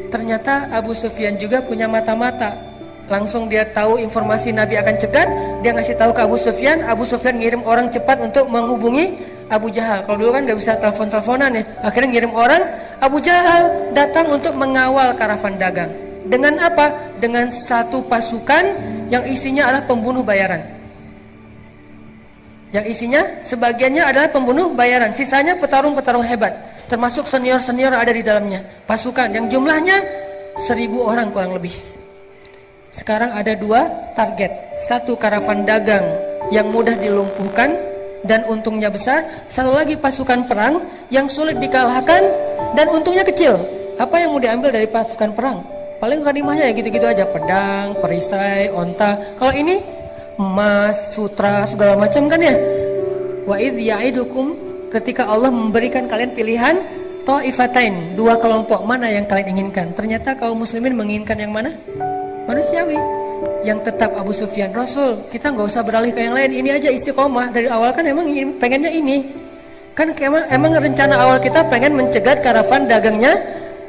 A: Ternyata Abu Sufyan juga punya mata-mata. Langsung dia tahu informasi Nabi akan cegat, dia ngasih tahu ke Abu Sufyan. Abu Sufyan ngirim orang cepat untuk menghubungi Abu Jahal. Kalau dulu kan gak bisa telepon-teleponan ya, akhirnya ngirim orang. Abu Jahal datang untuk mengawal karavan dagang. Dengan apa? Dengan satu pasukan yang isinya adalah pembunuh bayaran. Yang isinya sebagiannya adalah pembunuh bayaran, sisanya petarung-petarung hebat, termasuk senior-senior ada di dalamnya. Pasukan yang jumlahnya 1000 orang kurang lebih. Sekarang ada dua target. Satu karavan dagang yang mudah dilumpuhkan dan untungnya besar. Satu lagi pasukan perang yang sulit dikalahkan dan untungnya kecil. Apa yang mau diambil dari pasukan perang? Paling ghanimahnya ya gitu-gitu aja, pedang, perisai, onta. Kalau ini emas, sutra, segala macam kan ya. Wa idh ya'idukum, ketika Allah memberikan kalian pilihan ta'ifatain, dua kelompok, mana yang kalian inginkan? Ternyata kaum muslimin menginginkan yang mana? Manusiawi, yang tetap Abu Sufyan. Rasul, kita nggak usah beralih ke yang lain, ini aja istiqomah. Dari awal kan emang pengennya ini. Kan emang rencana awal kita pengen mencegat karavan dagangnya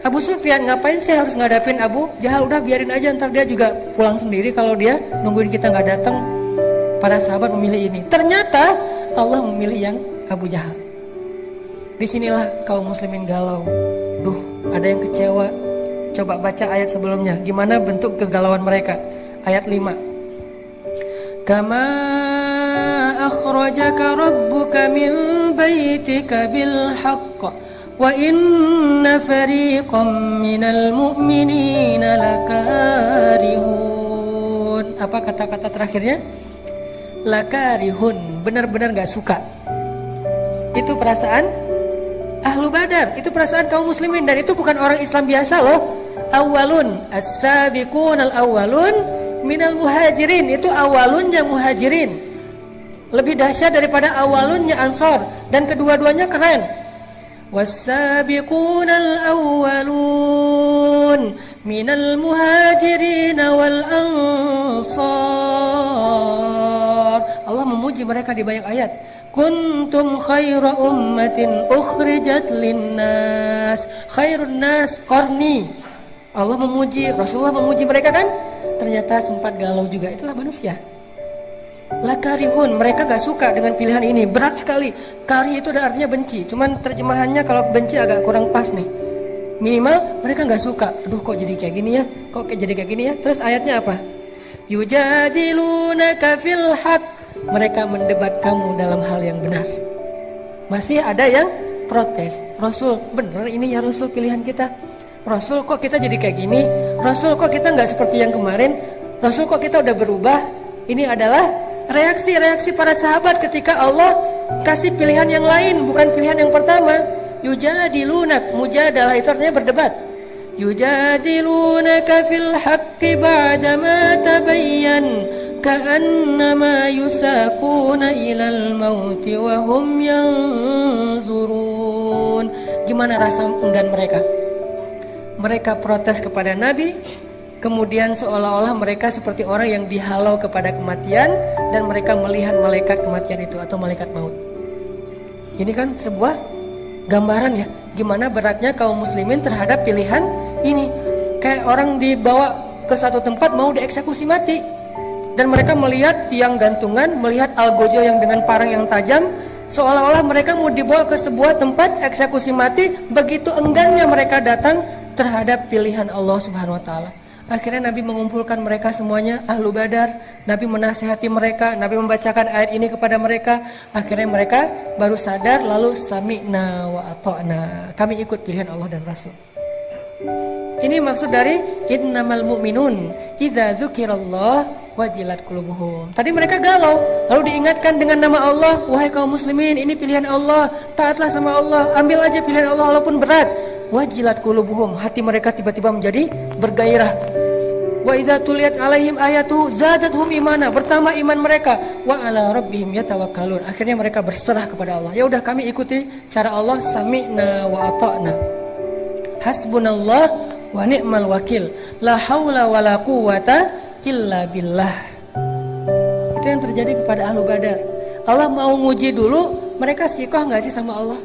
A: Abu Sufyan. Ngapain sih harus ngadapin Abu Jahal? Udah biarin aja, ntar dia juga pulang sendiri kalau dia nungguin kita nggak datang. Para sahabat memilih ini. Ternyata Allah memilih yang Abu Jahal. Disinilah kaum muslimin galau. Duh, ada yang kecewa. Coba baca ayat sebelumnya, gimana bentuk kegalauan mereka. Ayat 5. Kama akhrajaka rabbuka min baitika bil haqq wa inna fariqam minal mu'minina lakarihun. Apa kata-kata terakhirnya? Lakarihun, benar-benar gak suka. Itu perasaan Ahlu Badar, itu perasaan kaum muslimin. Dan itu bukan orang Islam biasa loh. Awalun, as-sabiqun al-awwalun minal muhajirin. Itu awalunnya muhajirin, lebih dahsyat daripada awalunnya ansor. Dan kedua-duanya keren. Was-sabiqun al-awwalun minal muhajirin wal ansar. Allah memuji mereka di banyak ayat. Kuntum khaira ummatin ukhrijat linnas. Khairun nas qarni. Allah memuji, Rasulullah memuji mereka kan? Ternyata sempat galau juga. Itulah manusia. Lakarihun, mereka gak suka dengan pilihan ini. Berat sekali. Kari itu ada artinya benci. Cuman terjemahannya kalau benci agak kurang pas nih. Minimal mereka gak suka. Aduh kok jadi kayak gini ya? Kok jadi kayak gini ya? Terus ayatnya apa? Yujadilunaka fil haq. Mereka mendebat kamu dalam hal yang benar. Masih ada yang protes. Rasul, bener ini ya Rasul pilihan kita. Rasul kok kita jadi kayak gini. Rasul kok kita nggak seperti yang kemarin. Rasul kok kita udah berubah. Ini adalah reaksi-reaksi para sahabat ketika Allah kasih pilihan yang lain, bukan pilihan yang pertama. Yujadilunak, mujadalah itu artinya berdebat. Yujadilunaka fil haqqi ba'dama tabayyan ka'annama yusaquna ilal mauti wa hum yanzurun. Gimana rasa enggan mereka? Mereka protes kepada Nabi, kemudian seolah-olah mereka seperti orang yang dihalau kepada kematian, dan mereka melihat malaikat kematian itu atau malaikat maut. Ini kan sebuah gambaran ya, gimana beratnya kaum muslimin terhadap pilihan ini. Kayak orang dibawa ke satu tempat mau dieksekusi mati, dan mereka melihat tiang gantungan, melihat algojo yang dengan parang yang tajam, seolah-olah mereka mau dibawa ke sebuah tempat eksekusi mati. Begitu enggannya mereka datang terhadap pilihan Allah Subhanahu wa taala. Akhirnya Nabi mengumpulkan mereka semuanya, ahlu Badar. Nabi menasihati mereka, Nabi membacakan ayat ini kepada mereka. Akhirnya mereka baru sadar, lalu sami'na wa ata'na. Kami ikut pilihan Allah dan Rasul. Ini maksud dari innamal mu'minun idza dzukirallah wajilat qulubuhum. Tadi mereka galau, lalu diingatkan dengan nama Allah, wahai kaum muslimin, ini pilihan Allah, taatlah sama Allah, ambil aja pilihan Allah walaupun berat. Wajilat qulubuhum, hati mereka tiba-tiba menjadi bergairah. Wa idza tuliyat alaihim ayatu zadatuhum imana, bertambah iman mereka. Wa ala rabbihim yatawakkalun, akhirnya mereka berserah kepada Allah. Ya udah, kami ikuti cara Allah, sami'na wa ata'na. Hasbunallah wa ni'mal wakil, la haula wa la quwata illa billah. Itu yang terjadi kepada ahlu Badar. Allah mau nguji dulu, mereka sikoh gak sih sama Allah?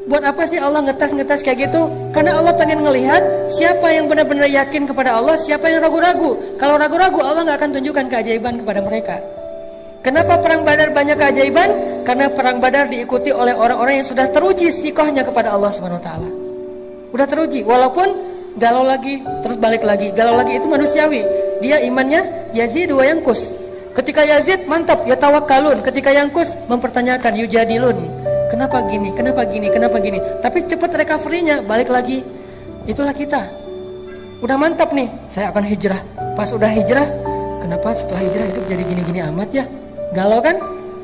A: Buat apa sih Allah ngetes-ngetes kayak gitu? Karena Allah pengen ngelihat siapa yang benar-benar yakin kepada Allah, siapa yang ragu-ragu. Kalau ragu-ragu, Allah gak akan tunjukkan keajaiban kepada mereka. Kenapa perang Badar banyak keajaiban? Karena perang Badar diikuti oleh orang-orang yang sudah teruji sikohnya kepada Allah Subhanahu wa taala. Udah teruji, walaupun galau lagi, terus balik lagi. Galau lagi itu manusiawi. Dia imannya Yazid wa yankus. Ketika Yazid mantap, ya tawakkalun. Ketika yankus mempertanyakan, yujadilun. Kenapa gini, kenapa gini, kenapa gini. Tapi cepat recovery-nya, balik lagi. Itulah kita. Udah mantap nih, saya akan hijrah. Pas udah hijrah, kenapa setelah hijrah hidup jadi gini-gini amat ya? Galau kan?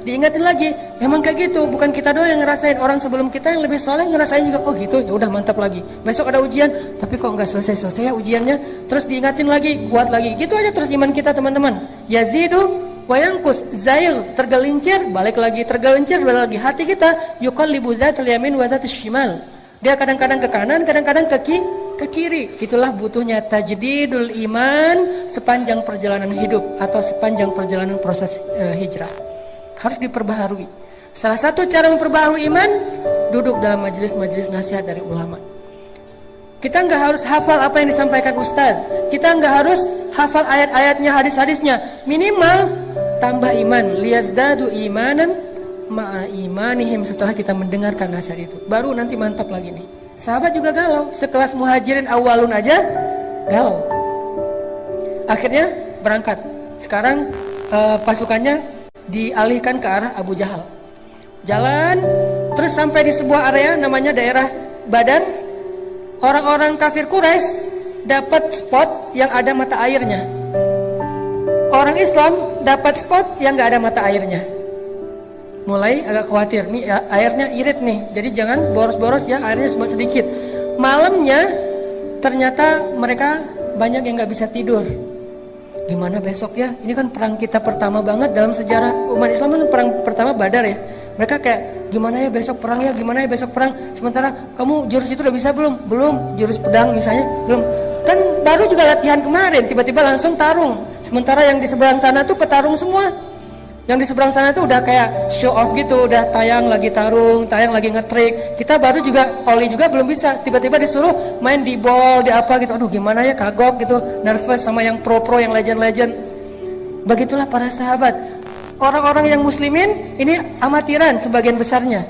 A: Diingatin lagi, emang kayak gitu. Bukan kita doang yang ngerasain, orang sebelum kita yang lebih soleh ngerasain juga. Oh gitu, ya udah mantap lagi. Besok ada ujian, tapi kok nggak selesai-selesai ya ujiannya. Terus diingatin lagi, kuat lagi. Gitu aja terus iman kita teman-teman. Yazidu wayangkus, zail, tergelincir, balik lagi, tergelincir, balik lagi. Hati kita yuqallibu dzatal yamin wa dzatal shimal. Dia kadang-kadang ke kanan, kadang-kadang ke kiri. Itulah butuhnya tajdidul iman sepanjang perjalanan hidup atau sepanjang perjalanan proses hijrah. Harus diperbaharui. Salah satu cara memperbaharui iman, duduk dalam majelis-majelis nasihat dari ulama. Kita nggak harus hafal apa yang disampaikan ustaz. Kita nggak harus hafal ayat-ayatnya, hadis-hadisnya. Minimal tambah iman, liyazdadu imanan ma'a imanihim. Setelah kita mendengarkan nasihat itu, baru nanti mantap lagi nih. Sahabat juga galau, sekelas muhajirin awalun aja galau. Akhirnya berangkat. Sekarang pasukannya dialihkan ke arah Abu Jahal. Jalan terus sampai di sebuah area namanya daerah Badar. Orang-orang kafir Quraisy dapat spot yang ada mata airnya. Orang Islam dapat spot yang gak ada mata airnya. Mulai agak khawatir, nih airnya irit nih, jadi jangan boros-boros ya, airnya cuma sedikit. Malamnya ternyata mereka banyak yang gak bisa tidur. Gimana besok ya? Ini kan perang kita pertama banget dalam sejarah umat Islam, kan perang pertama Badar ya. Mereka kayak, gimana ya besok perang ya, gimana ya besok perang. Sementara kamu jurus itu udah bisa belum? Belum. Jurus pedang misalnya belum. Kan baru juga latihan kemarin, tiba-tiba langsung tarung. Sementara yang di seberang sana tuh petarung semua. Yang di seberang sana tuh udah kayak show off gitu, udah tayang lagi tarung, tayang lagi ngetrik. Kita baru juga, Oli juga belum bisa. Tiba-tiba disuruh main di ball, di apa gitu. Aduh gimana ya, kagok gitu, nervous sama yang pro-pro, yang legend-legend. Begitulah para sahabat. Orang-orang yang muslimin ini amatiran sebagian besarnya.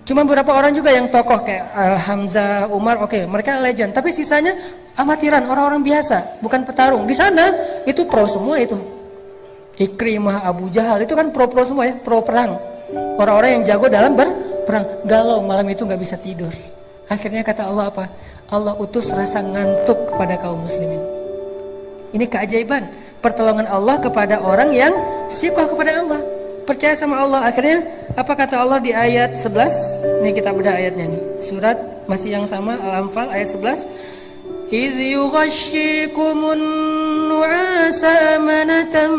A: Cuma beberapa orang juga yang tokoh kayak Hamzah, Umar, oke, mereka legend. Tapi sisanya amatiran, orang-orang biasa, bukan petarung. Di sana itu pro semua itu. Ikrimah, Abu Jahal itu kan pro-pro semua ya, pro perang. Orang-orang yang jago dalam perang, galau malam itu nggak bisa tidur. Akhirnya kata Allah apa? Allah utus rasa ngantuk kepada kaum muslimin. Ini keajaiban pertolongan Allah kepada orang yang siqah kepada Allah, percaya sama Allah. Akhirnya apa kata Allah di ayat 11? Nih kita bedah ayatnya nih. Surat masih yang sama, Al-Anfal ayat 11. Idh yughashshikumun nu'asa amanatan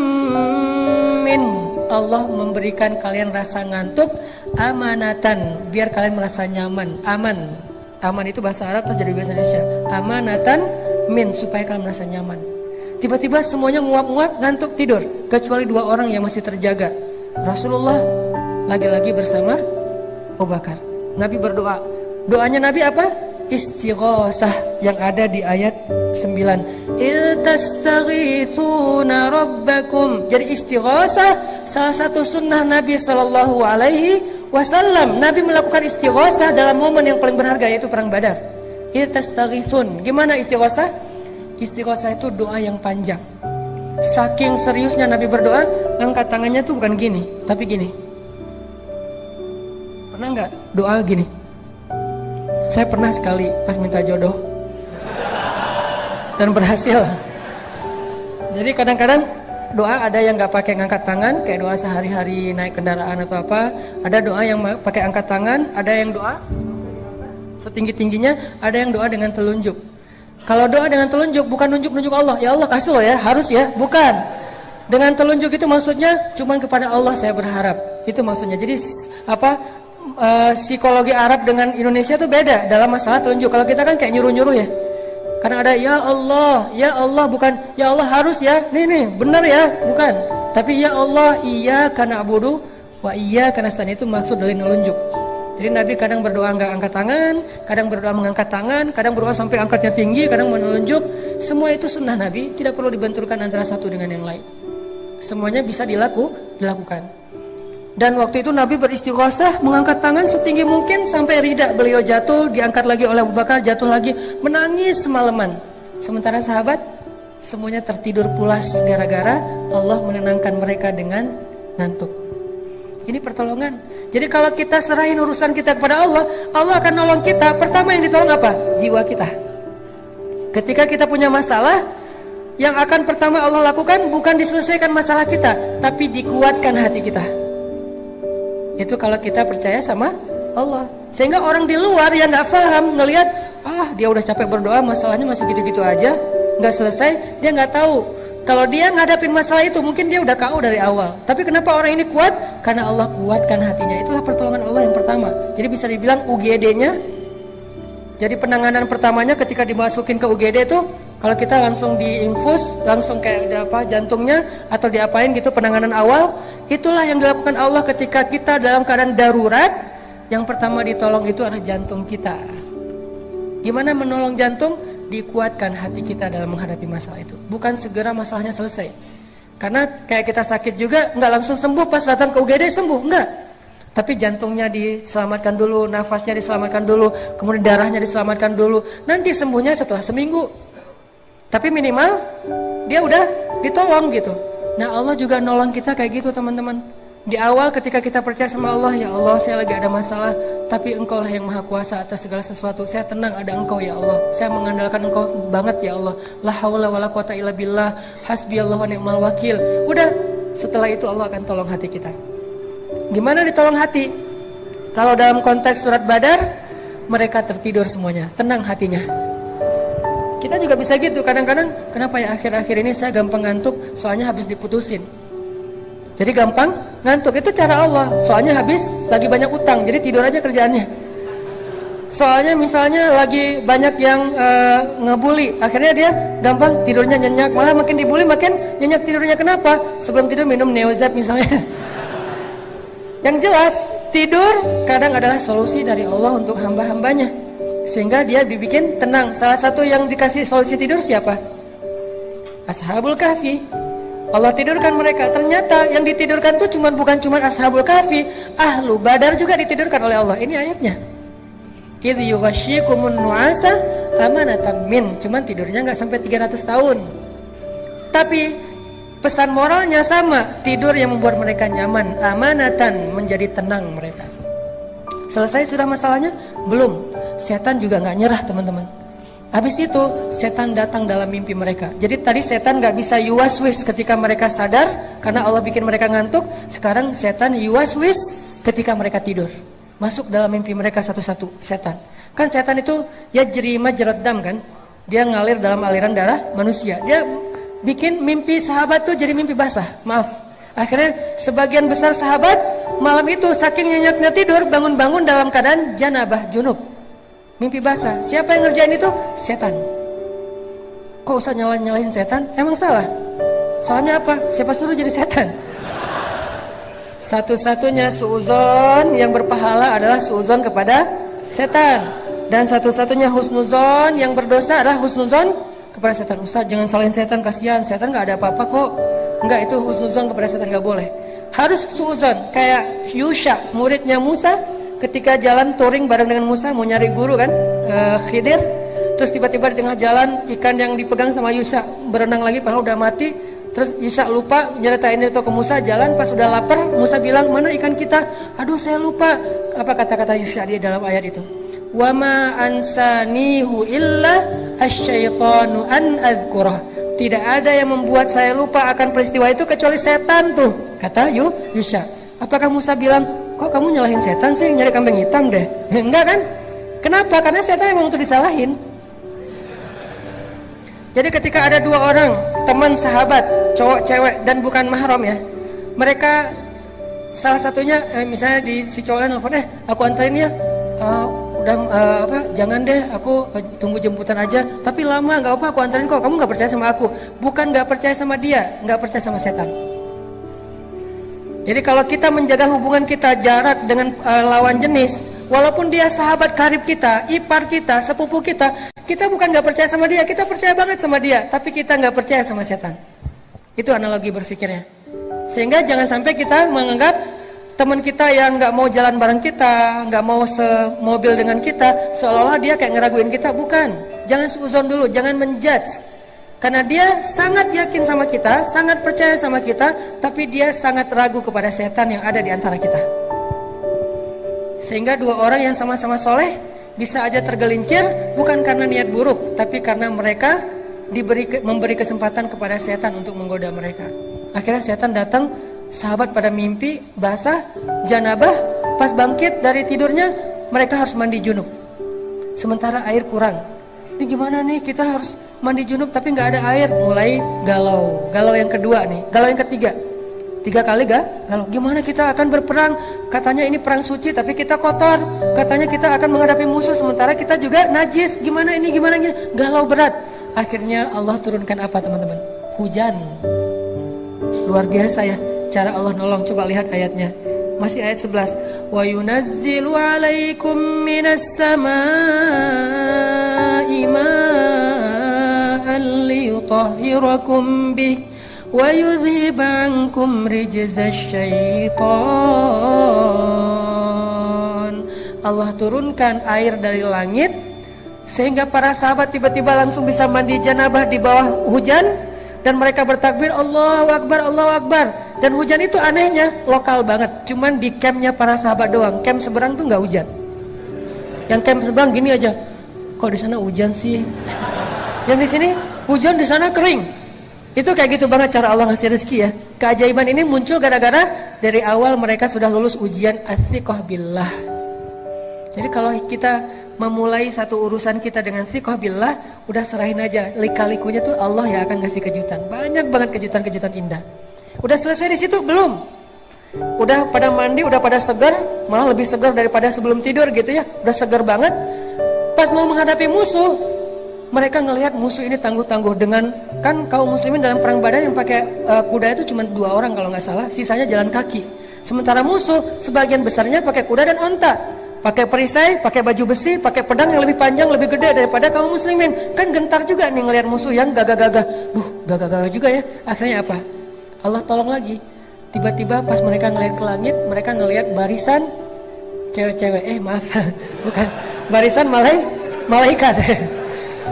A: min. Allah memberikan kalian rasa ngantuk amanatan, biar kalian merasa nyaman. Aman itu bahasa Arab terus jadi bahasa Indonesia. Amanatan min, supaya kalian merasa nyaman. Tiba-tiba semuanya nguap-nguap, ngantuk, tidur, kecuali 2 orang yang masih terjaga. Rasulullah lagi-lagi bersama Abu Bakar. Nabi berdoa. Doanya Nabi apa? Istighosah yang ada di ayat 9. Iltastaghithuna rabbakum. Jadi istighosah salah satu sunnah Nabi Sallallahu Alaihi Wasallam. Nabi melakukan istighosah dalam momen yang paling berharga, yaitu perang Badar. Iltastaghithun. Gimana istighosah? Istighosah itu doa yang panjang. Saking seriusnya Nabi berdoa, angkat tangannya tuh bukan gini, tapi gini. Pernah nggak doa gini? Saya pernah sekali pas minta jodoh dan berhasil. Jadi kadang-kadang doa ada yang nggak pakai ngangkat tangan, kayak doa sehari-hari naik kendaraan atau apa. Ada doa yang pakai angkat tangan, ada yang doa setinggi-tingginya, ada yang doa dengan telunjuk. Kalau doa dengan telunjuk bukan nunjuk-nunjuk Allah, ya Allah kasih lo ya, harus ya, bukan. Dengan telunjuk itu maksudnya cuman kepada Allah saya berharap. Itu maksudnya. Jadi apa? Psikologi Arab dengan Indonesia tuh beda dalam masalah telunjuk. Kalau kita kan kayak nyuruh-nyuruh ya. Karena ada ya Allah, bukan ya Allah harus ya. Nih, benar ya, bukan. Tapi ya Allah, iyyaka na'budu wa iyyaka nasta'in, itu maksud dari nelunjuk. Jadi Nabi kadang berdoa nggak angkat tangan, kadang berdoa mengangkat tangan, kadang berdoa sampai angkatnya tinggi, kadang menelunjuk. Semua itu sunnah Nabi, tidak perlu dibenturkan antara satu dengan yang lain. Semuanya bisa dilakukan. Dan waktu itu Nabi beristighosah, mengangkat tangan setinggi mungkin sampai rida beliau jatuh, diangkat lagi oleh Abu Bakar, jatuh lagi, menangis semalaman. Sementara sahabat semuanya tertidur pulas gara-gara Allah menenangkan mereka dengan ngantuk. Ini pertolongan. Jadi kalau kita serahin urusan kita kepada Allah, Allah akan nolong kita. Pertama yang ditolong apa? Jiwa kita. Ketika kita punya masalah, yang akan pertama Allah lakukan bukan diselesaikan masalah kita, tapi dikuatkan hati kita. Itu kalau kita percaya sama Allah. Sehingga orang di luar yang nggak paham ngelihat, dia udah capek berdoa, masalahnya masih gitu-gitu aja, nggak selesai. Dia nggak tahu kalau dia ngadapin masalah itu mungkin dia udah KO dari awal. Tapi kenapa orang ini kuat? Karena Allah kuatkan hatinya. Itulah pertolongan Allah yang pertama. Jadi bisa dibilang UGD-nya. Jadi penanganan pertamanya ketika dimasukin ke UGD itu, kalau kita langsung diinfus, langsung kayak ada apa jantungnya atau diapain gitu, penanganan awal, itulah yang dilakukan Allah ketika kita dalam keadaan darurat. Yang pertama ditolong itu adalah jantung kita. Gimana menolong jantung? Dikuatkan hati kita dalam menghadapi masalah itu. Bukan segera masalahnya selesai. Karena kayak kita sakit juga nggak langsung sembuh pas datang ke UGD sembuh, enggak. Tapi jantungnya diselamatkan dulu, nafasnya diselamatkan dulu, kemudian darahnya diselamatkan dulu. Nanti sembuhnya setelah seminggu. Tapi minimal dia udah ditolong gitu. Nah Allah juga nolong kita kayak gitu teman-teman. Di awal ketika kita percaya sama Allah, ya Allah saya lagi ada masalah, tapi Engkau lah yang maha kuasa atas segala sesuatu. Saya tenang ada Engkau ya Allah. Saya mengandalkan Engkau banget ya Allah. La haula wala quwata illa billah, hasbiyallahu wa ni'mal wakil. Udah, setelah itu Allah akan tolong hati kita. Gimana ditolong hati? Kalau dalam konteks surat Badar, mereka tertidur semuanya, tenang hatinya. Kita juga bisa gitu, kadang-kadang kenapa ya akhir-akhir ini saya gampang ngantuk, soalnya habis diputusin. Jadi gampang ngantuk, itu cara Allah. Soalnya habis lagi banyak utang, jadi tidur aja kerjaannya. Soalnya misalnya lagi banyak yang ngebully, akhirnya dia gampang tidurnya nyenyak. Malah makin dibully makin nyenyak tidurnya. Kenapa? Sebelum tidur minum Neozep misalnya. Yang jelas tidur kadang adalah solusi dari Allah untuk hamba-hambanya, sehingga dia dibikin tenang. Salah satu yang dikasih solusi tidur siapa? Ashabul Kahfi. Allah tidurkan mereka. Ternyata yang ditidurkan tuh bukan cuma Ashabul Kahfi, Ahlu Badar juga ditidurkan oleh Allah. Ini ayatnya. Idh yughashshikumun nu'asa amanatan min. Cuman tidurnya nggak sampai 300 tahun. Tapi pesan moralnya sama, tidur yang membuat mereka nyaman, amanatan, menjadi tenang mereka. Selesai sudah masalahnya? Belum. Setan juga nggak nyerah teman-teman. Habis itu setan datang dalam mimpi mereka. Jadi tadi setan gak bisa yuwaswis ketika mereka sadar karena Allah bikin mereka ngantuk. Sekarang setan yuwaswis ketika mereka tidur. Masuk dalam mimpi mereka satu-satu setan. Kan setan itu ya jeri majrad dam kan. Dia ngalir dalam aliran darah manusia. Dia bikin mimpi sahabat tuh jadi mimpi basah. Maaf. Akhirnya sebagian besar sahabat malam itu saking nyenyaknya tidur bangun-bangun dalam keadaan janabah junub. Mimpi basah. Siapa yang ngerjain itu? Setan. Kok usah nyalahin setan? Emang salah? Salahnya apa? Siapa suruh jadi setan? Satu-satunya suuzon yang berpahala adalah suuzon kepada setan. Dan satu-satunya husnuzon yang berdosa adalah husnuzon kepada setan. Ustaz jangan salahin setan, kasihan. Setan gak ada apa-apa kok. Enggak, itu husnuzon kepada setan gak boleh. Harus suuzon. Kayak Yusha, muridnya Musa, ketika jalan touring bareng dengan Musa mau nyari guru kan, Khidir, terus tiba-tiba di tengah jalan ikan yang dipegang sama Yusha berenang lagi padahal udah mati. Terus Yusha lupa nyeritain itu ke Musa. Jalan pas udah lapar, Musa bilang mana ikan kita? Aduh saya lupa. Apa kata-kata Yusha dia dalam ayat itu? Wa ma ansanihu illa asyaitanu an adzkurah. Tidak ada yang membuat saya lupa akan peristiwa itu kecuali setan tuh, kata Yusha. Apakah Musa bilang, kok kamu nyalahin setan sih, nyari kambing hitam deh? Enggak kan? Kenapa? Karena setan emang untuk disalahin. Jadi ketika ada dua orang, teman sahabat, cowok cewek dan bukan mahram ya, mereka salah satunya misalnya si cowoknya nelfon, aku anterin ya, jangan deh, aku tunggu jemputan aja, tapi lama nggak apa, aku anterin kok, kamu nggak percaya sama aku. Bukan nggak percaya sama dia, nggak percaya sama setan. Jadi kalau kita menjaga hubungan kita jarak dengan lawan jenis, walaupun dia sahabat karib kita, ipar kita, sepupu kita, kita bukan nggak percaya sama dia, kita percaya banget sama dia, tapi kita nggak percaya sama setan. Itu analogi berpikirnya. Sehingga jangan sampai kita menganggap teman kita yang nggak mau jalan bareng kita, nggak mau semobil dengan kita, seolah-olah dia kayak ngeraguin kita. Bukan. Jangan suuzon dulu, jangan menjudge. Karena dia sangat yakin sama kita, sangat percaya sama kita, tapi dia sangat ragu kepada setan yang ada di antara kita. Sehingga dua orang yang sama-sama soleh bisa aja tergelincir, bukan karena niat buruk, tapi karena mereka memberi kesempatan kepada setan untuk menggoda mereka. Akhirnya setan datang, sahabat pada mimpi basah, janabah, pas bangkit dari tidurnya, mereka harus mandi junub. Sementara air kurang. Ini gimana nih, kita harus mandi junub tapi nggak ada air. Mulai galau yang kedua nih, galau yang ketiga, 3 kali galau. Gimana kita akan berperang, katanya ini perang suci tapi kita kotor, katanya kita akan menghadapi musuh sementara kita juga najis, gimana ini, gimana gini, galau berat. Akhirnya Allah turunkan apa teman-teman? Hujan. Luar biasa ya cara Allah nolong. Coba lihat ayatnya, masih ayat 11. Wa yunazzilu alaikum minas samaa'i ma'an liyutahhirakum bih wa yudhhiba ankum rijzasy syaitan. Allah turunkan air dari langit sehingga para sahabat tiba-tiba langsung bisa mandi janabah di bawah hujan, dan mereka bertakbir Allahu Akbar, Allahu Akbar. Dan hujan itu anehnya lokal banget, cuman di campnya para sahabat doang. Camp seberang tuh nggak hujan. Yang camp seberang gini aja, kok di sana hujan sih? Yang di sini hujan, di sana kering. Itu kayak gitu banget cara Allah ngasih rezeki ya. Keajaiban ini muncul gara-gara dari awal mereka sudah lulus ujian ats-tsiqah billah. Jadi kalau kita memulai satu urusan kita dengan tsiqah billah, udah serahin aja, lika-likunya tuh Allah yang akan ngasih kejutan. Banyak banget kejutan-kejutan indah. Udah selesai di situ belum? Udah pada mandi, udah pada segar, malah lebih segar daripada sebelum tidur gitu ya. Udah segar banget. Pas mau menghadapi musuh, mereka ngelihat musuh ini tangguh-tangguh. Dengan kan kaum muslimin dalam perang Badar yang pakai kuda itu cuma 2 orang kalau nggak salah, sisanya jalan kaki. Sementara musuh sebagian besarnya pakai kuda dan onta, pakai perisai, pakai baju besi, pakai pedang yang lebih panjang, lebih gede daripada kaum muslimin. Kan gentar juga nih ngelihat musuh yang gagah-gagah. Gagah-gagah juga ya. Akhirnya apa? Allah tolong lagi. Tiba-tiba pas mereka ngelihat ke langit, mereka ngelihat barisan cewek-cewek. Maaf, bukan barisan malaikat.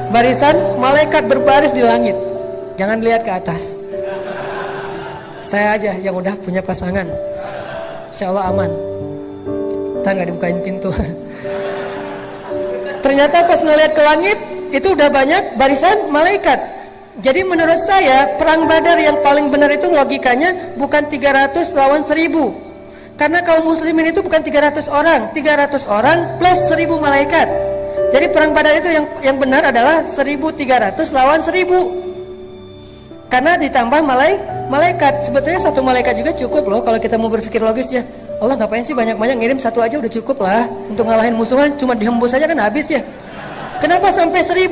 A: Barisan malaikat berbaris di langit. Jangan lihat ke atas. Saya aja yang udah punya pasangan, insya Allah aman. ketakutan gak dibukain pintu. Ternyata pas ngeliat ke langit itu udah banyak barisan malaikat. Jadi menurut saya perang Badar yang paling benar itu logikanya bukan 300 lawan 1000. Karena kaum muslimin itu bukan 300 orang plus 1000 malaikat. Jadi perang Badar itu yang benar adalah 1300 lawan 1000. Karena ditambah malaikat. Sebetulnya satu malaikat juga cukup loh kalau kita mau berpikir logis ya. Allah ngapain sih banyak-banyak, ngirim satu aja udah cukup lah. Untuk ngalahin musuhan cuma dihembus aja kan habis ya. Kenapa sampai 1000?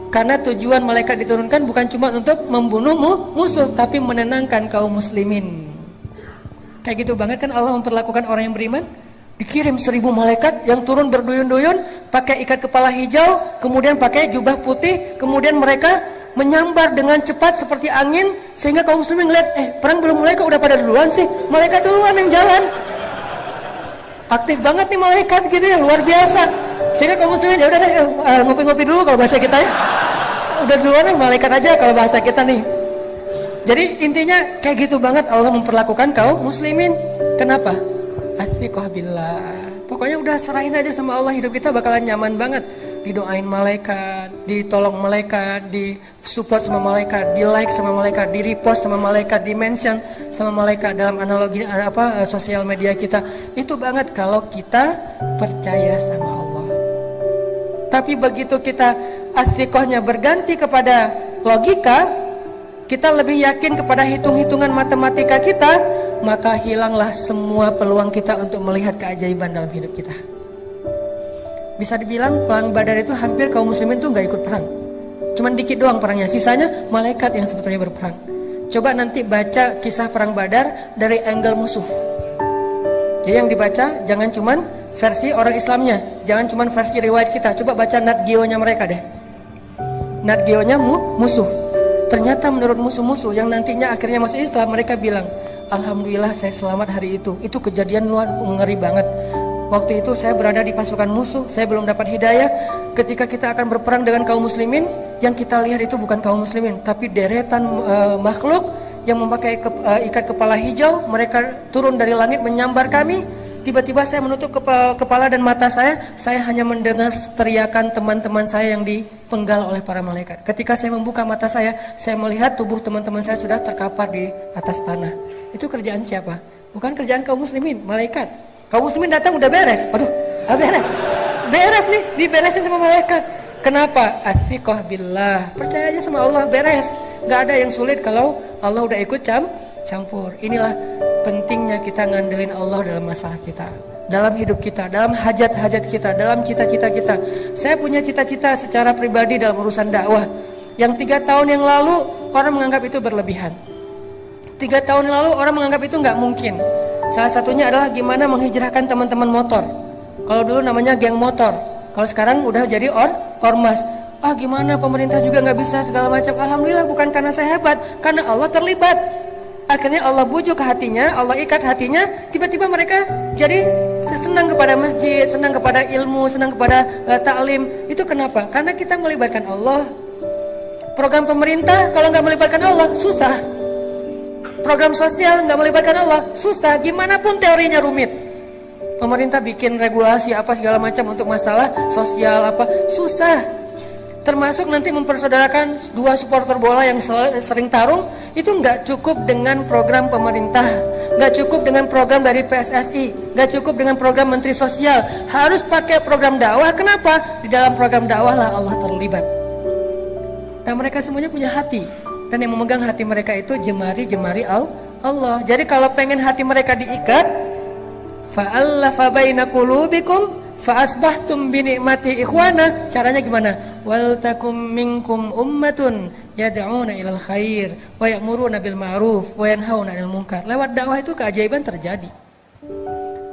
A: Karena tujuan malaikat diturunkan bukan cuma untuk membunuh musuh, tapi menenangkan kaum muslimin. Kayak gitu banget kan Allah memperlakukan orang yang beriman. Dikirim 1000 malaikat yang turun berduyun-duyun, pakai ikat kepala hijau, kemudian pakai jubah putih, kemudian mereka menyambar dengan cepat seperti angin, sehingga kaum muslimin ngeliat, perang belum mulai kok udah pada duluan sih, malaikat duluan yang jalan. Aktif banget nih malaikat gitu ya, luar biasa. Sehingga kaum muslimin ya udah deh, ngopi-ngopi dulu kalau bahasa kita ya. Udah duluan nih malaikat aja kalau bahasa kita nih. Jadi intinya kayak gitu banget Allah memperlakukan kaum muslimin. Kenapa? Athiqah billah. Pokoknya udah serahin aja sama Allah, hidup kita bakalan nyaman banget. Didoain malaikat, ditolong malaikat, disupport sama malaikat, di like sama malaikat, di repost sama malaikat, di mention sama malaikat dalam analogi sosial media kita. Itu banget kalau kita percaya sama Allah. Tapi begitu kita athiqahnya berganti kepada logika, kita lebih yakin kepada hitung-hitungan matematika kita, maka hilanglah semua peluang kita untuk melihat keajaiban dalam hidup kita. Bisa dibilang perang Badar itu hampir kaum muslimin tuh gak ikut perang. Cuman dikit doang perangnya, sisanya malaikat yang sebetulnya berperang. Coba nanti baca kisah perang Badar dari angle musuh. Jadi yang dibaca jangan cuman versi orang Islamnya, jangan cuman versi riwayat kita. Coba baca Nat Geo-nya mereka deh. Nat Geo-nya musuh. Ternyata menurut musuh-musuh yang nantinya akhirnya masuk Islam, mereka bilang, alhamdulillah saya selamat hari itu. Itu kejadian luar ngeri banget. Waktu itu saya berada di pasukan musuh, saya belum dapat hidayah. Ketika kita akan berperang dengan kaum muslimin, yang kita lihat itu bukan kaum muslimin, tapi deretan makhluk yang memakai ikat kepala hijau. Mereka turun dari langit menyambar kami. Tiba-tiba saya menutup kepala dan mata saya hanya mendengar teriakan teman-teman saya yang dipenggal oleh para malaikat. Ketika saya membuka mata saya melihat tubuh teman-teman saya sudah terkapar di atas tanah. Itu kerjaan siapa? Bukan kerjaan kaum muslimin, malaikat. Kaum muslimin datang udah beres. Waduh, beres nih, diberesin sama malaikat. Kenapa? Athiqah billah. Percaya aja sama Allah, beres. Gak ada yang sulit kalau Allah udah ikut campur. Inilah pentingnya kita ngandelin Allah dalam masalah kita, dalam hidup kita, dalam hajat-hajat kita, dalam cita-cita kita. Saya punya cita-cita secara pribadi dalam urusan dakwah, yang 3 tahun yang lalu orang menganggap itu berlebihan. 3 tahun yang lalu orang menganggap itu gak mungkin. Salah satunya adalah gimana menghijrahkan teman-teman motor. Kalau dulu namanya geng motor, kalau sekarang udah jadi ormas. Gimana pemerintah juga nggak bisa segala macam. Alhamdulillah bukan karena saya hebat, karena Allah terlibat. Akhirnya Allah bujuk hatinya, Allah ikat hatinya. Tiba-tiba mereka jadi senang kepada masjid, senang kepada ilmu, senang kepada taklim. Itu kenapa? Karena kita melibatkan Allah. Program pemerintah kalau nggak melibatkan Allah susah. Program sosial nggak melibatkan Allah susah, gimana pun teorinya rumit. Pemerintah bikin regulasi apa segala macam untuk masalah sosial apa susah. Termasuk nanti mempersaudarakan 2 supporter bola yang sering tarung, itu nggak cukup dengan program pemerintah, nggak cukup dengan program dari PSSI, nggak cukup dengan program Menteri Sosial, harus pakai program dakwah. Kenapa? Di dalam program dakwah lah Allah terlibat. Nah mereka semuanya punya hati. Dan yang memegang hati mereka itu jemari-jemari Allah. Jadi kalau pengen hati mereka diikat, fa'allafa baina qulubikum fa'asbahtum bi ni'mati ikhwana. Caranya gimana? Wal takum minkum ummatun yad'una ilal khair wa ya'muruna bil ma'ruf wa yanhauna 'anil munkar. Lewat dakwah itu keajaiban terjadi.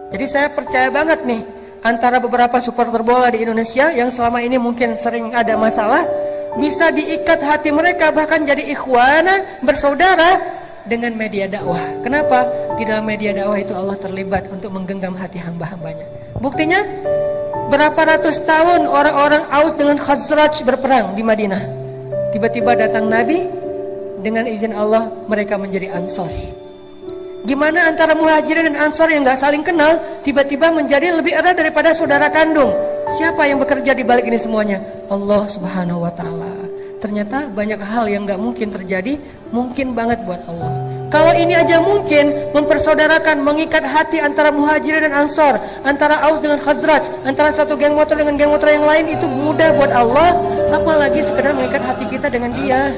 A: Jadi saya percaya banget nih, antara beberapa supporter bola di Indonesia yang selama ini mungkin sering ada masalah, bisa diikat hati mereka, bahkan jadi ikhwana, bersaudara dengan media dakwah. Kenapa? Di dalam media dakwah itu Allah terlibat untuk menggenggam hati hamba-hambanya. Buktinya, berapa ratus tahun orang-orang Aus dengan Khazraj berperang di Madinah. Tiba-tiba datang Nabi, dengan izin Allah mereka menjadi Ansor. Gimana antara muhajirin dan ansor yang gak saling kenal tiba-tiba menjadi lebih erat daripada saudara kandung? Siapa yang bekerja di balik ini semuanya? Allah Subhanahu wa Ta'ala. Ternyata banyak hal yang gak mungkin terjadi, mungkin banget buat Allah. Kalau ini aja mungkin mempersaudarakan, mengikat hati antara muhajirin dan ansor, antara Aus dengan Khazraj, antara satu geng motor dengan geng motor yang lain, itu mudah buat Allah. Apalagi sekedar mengikat hati kita dengan dia.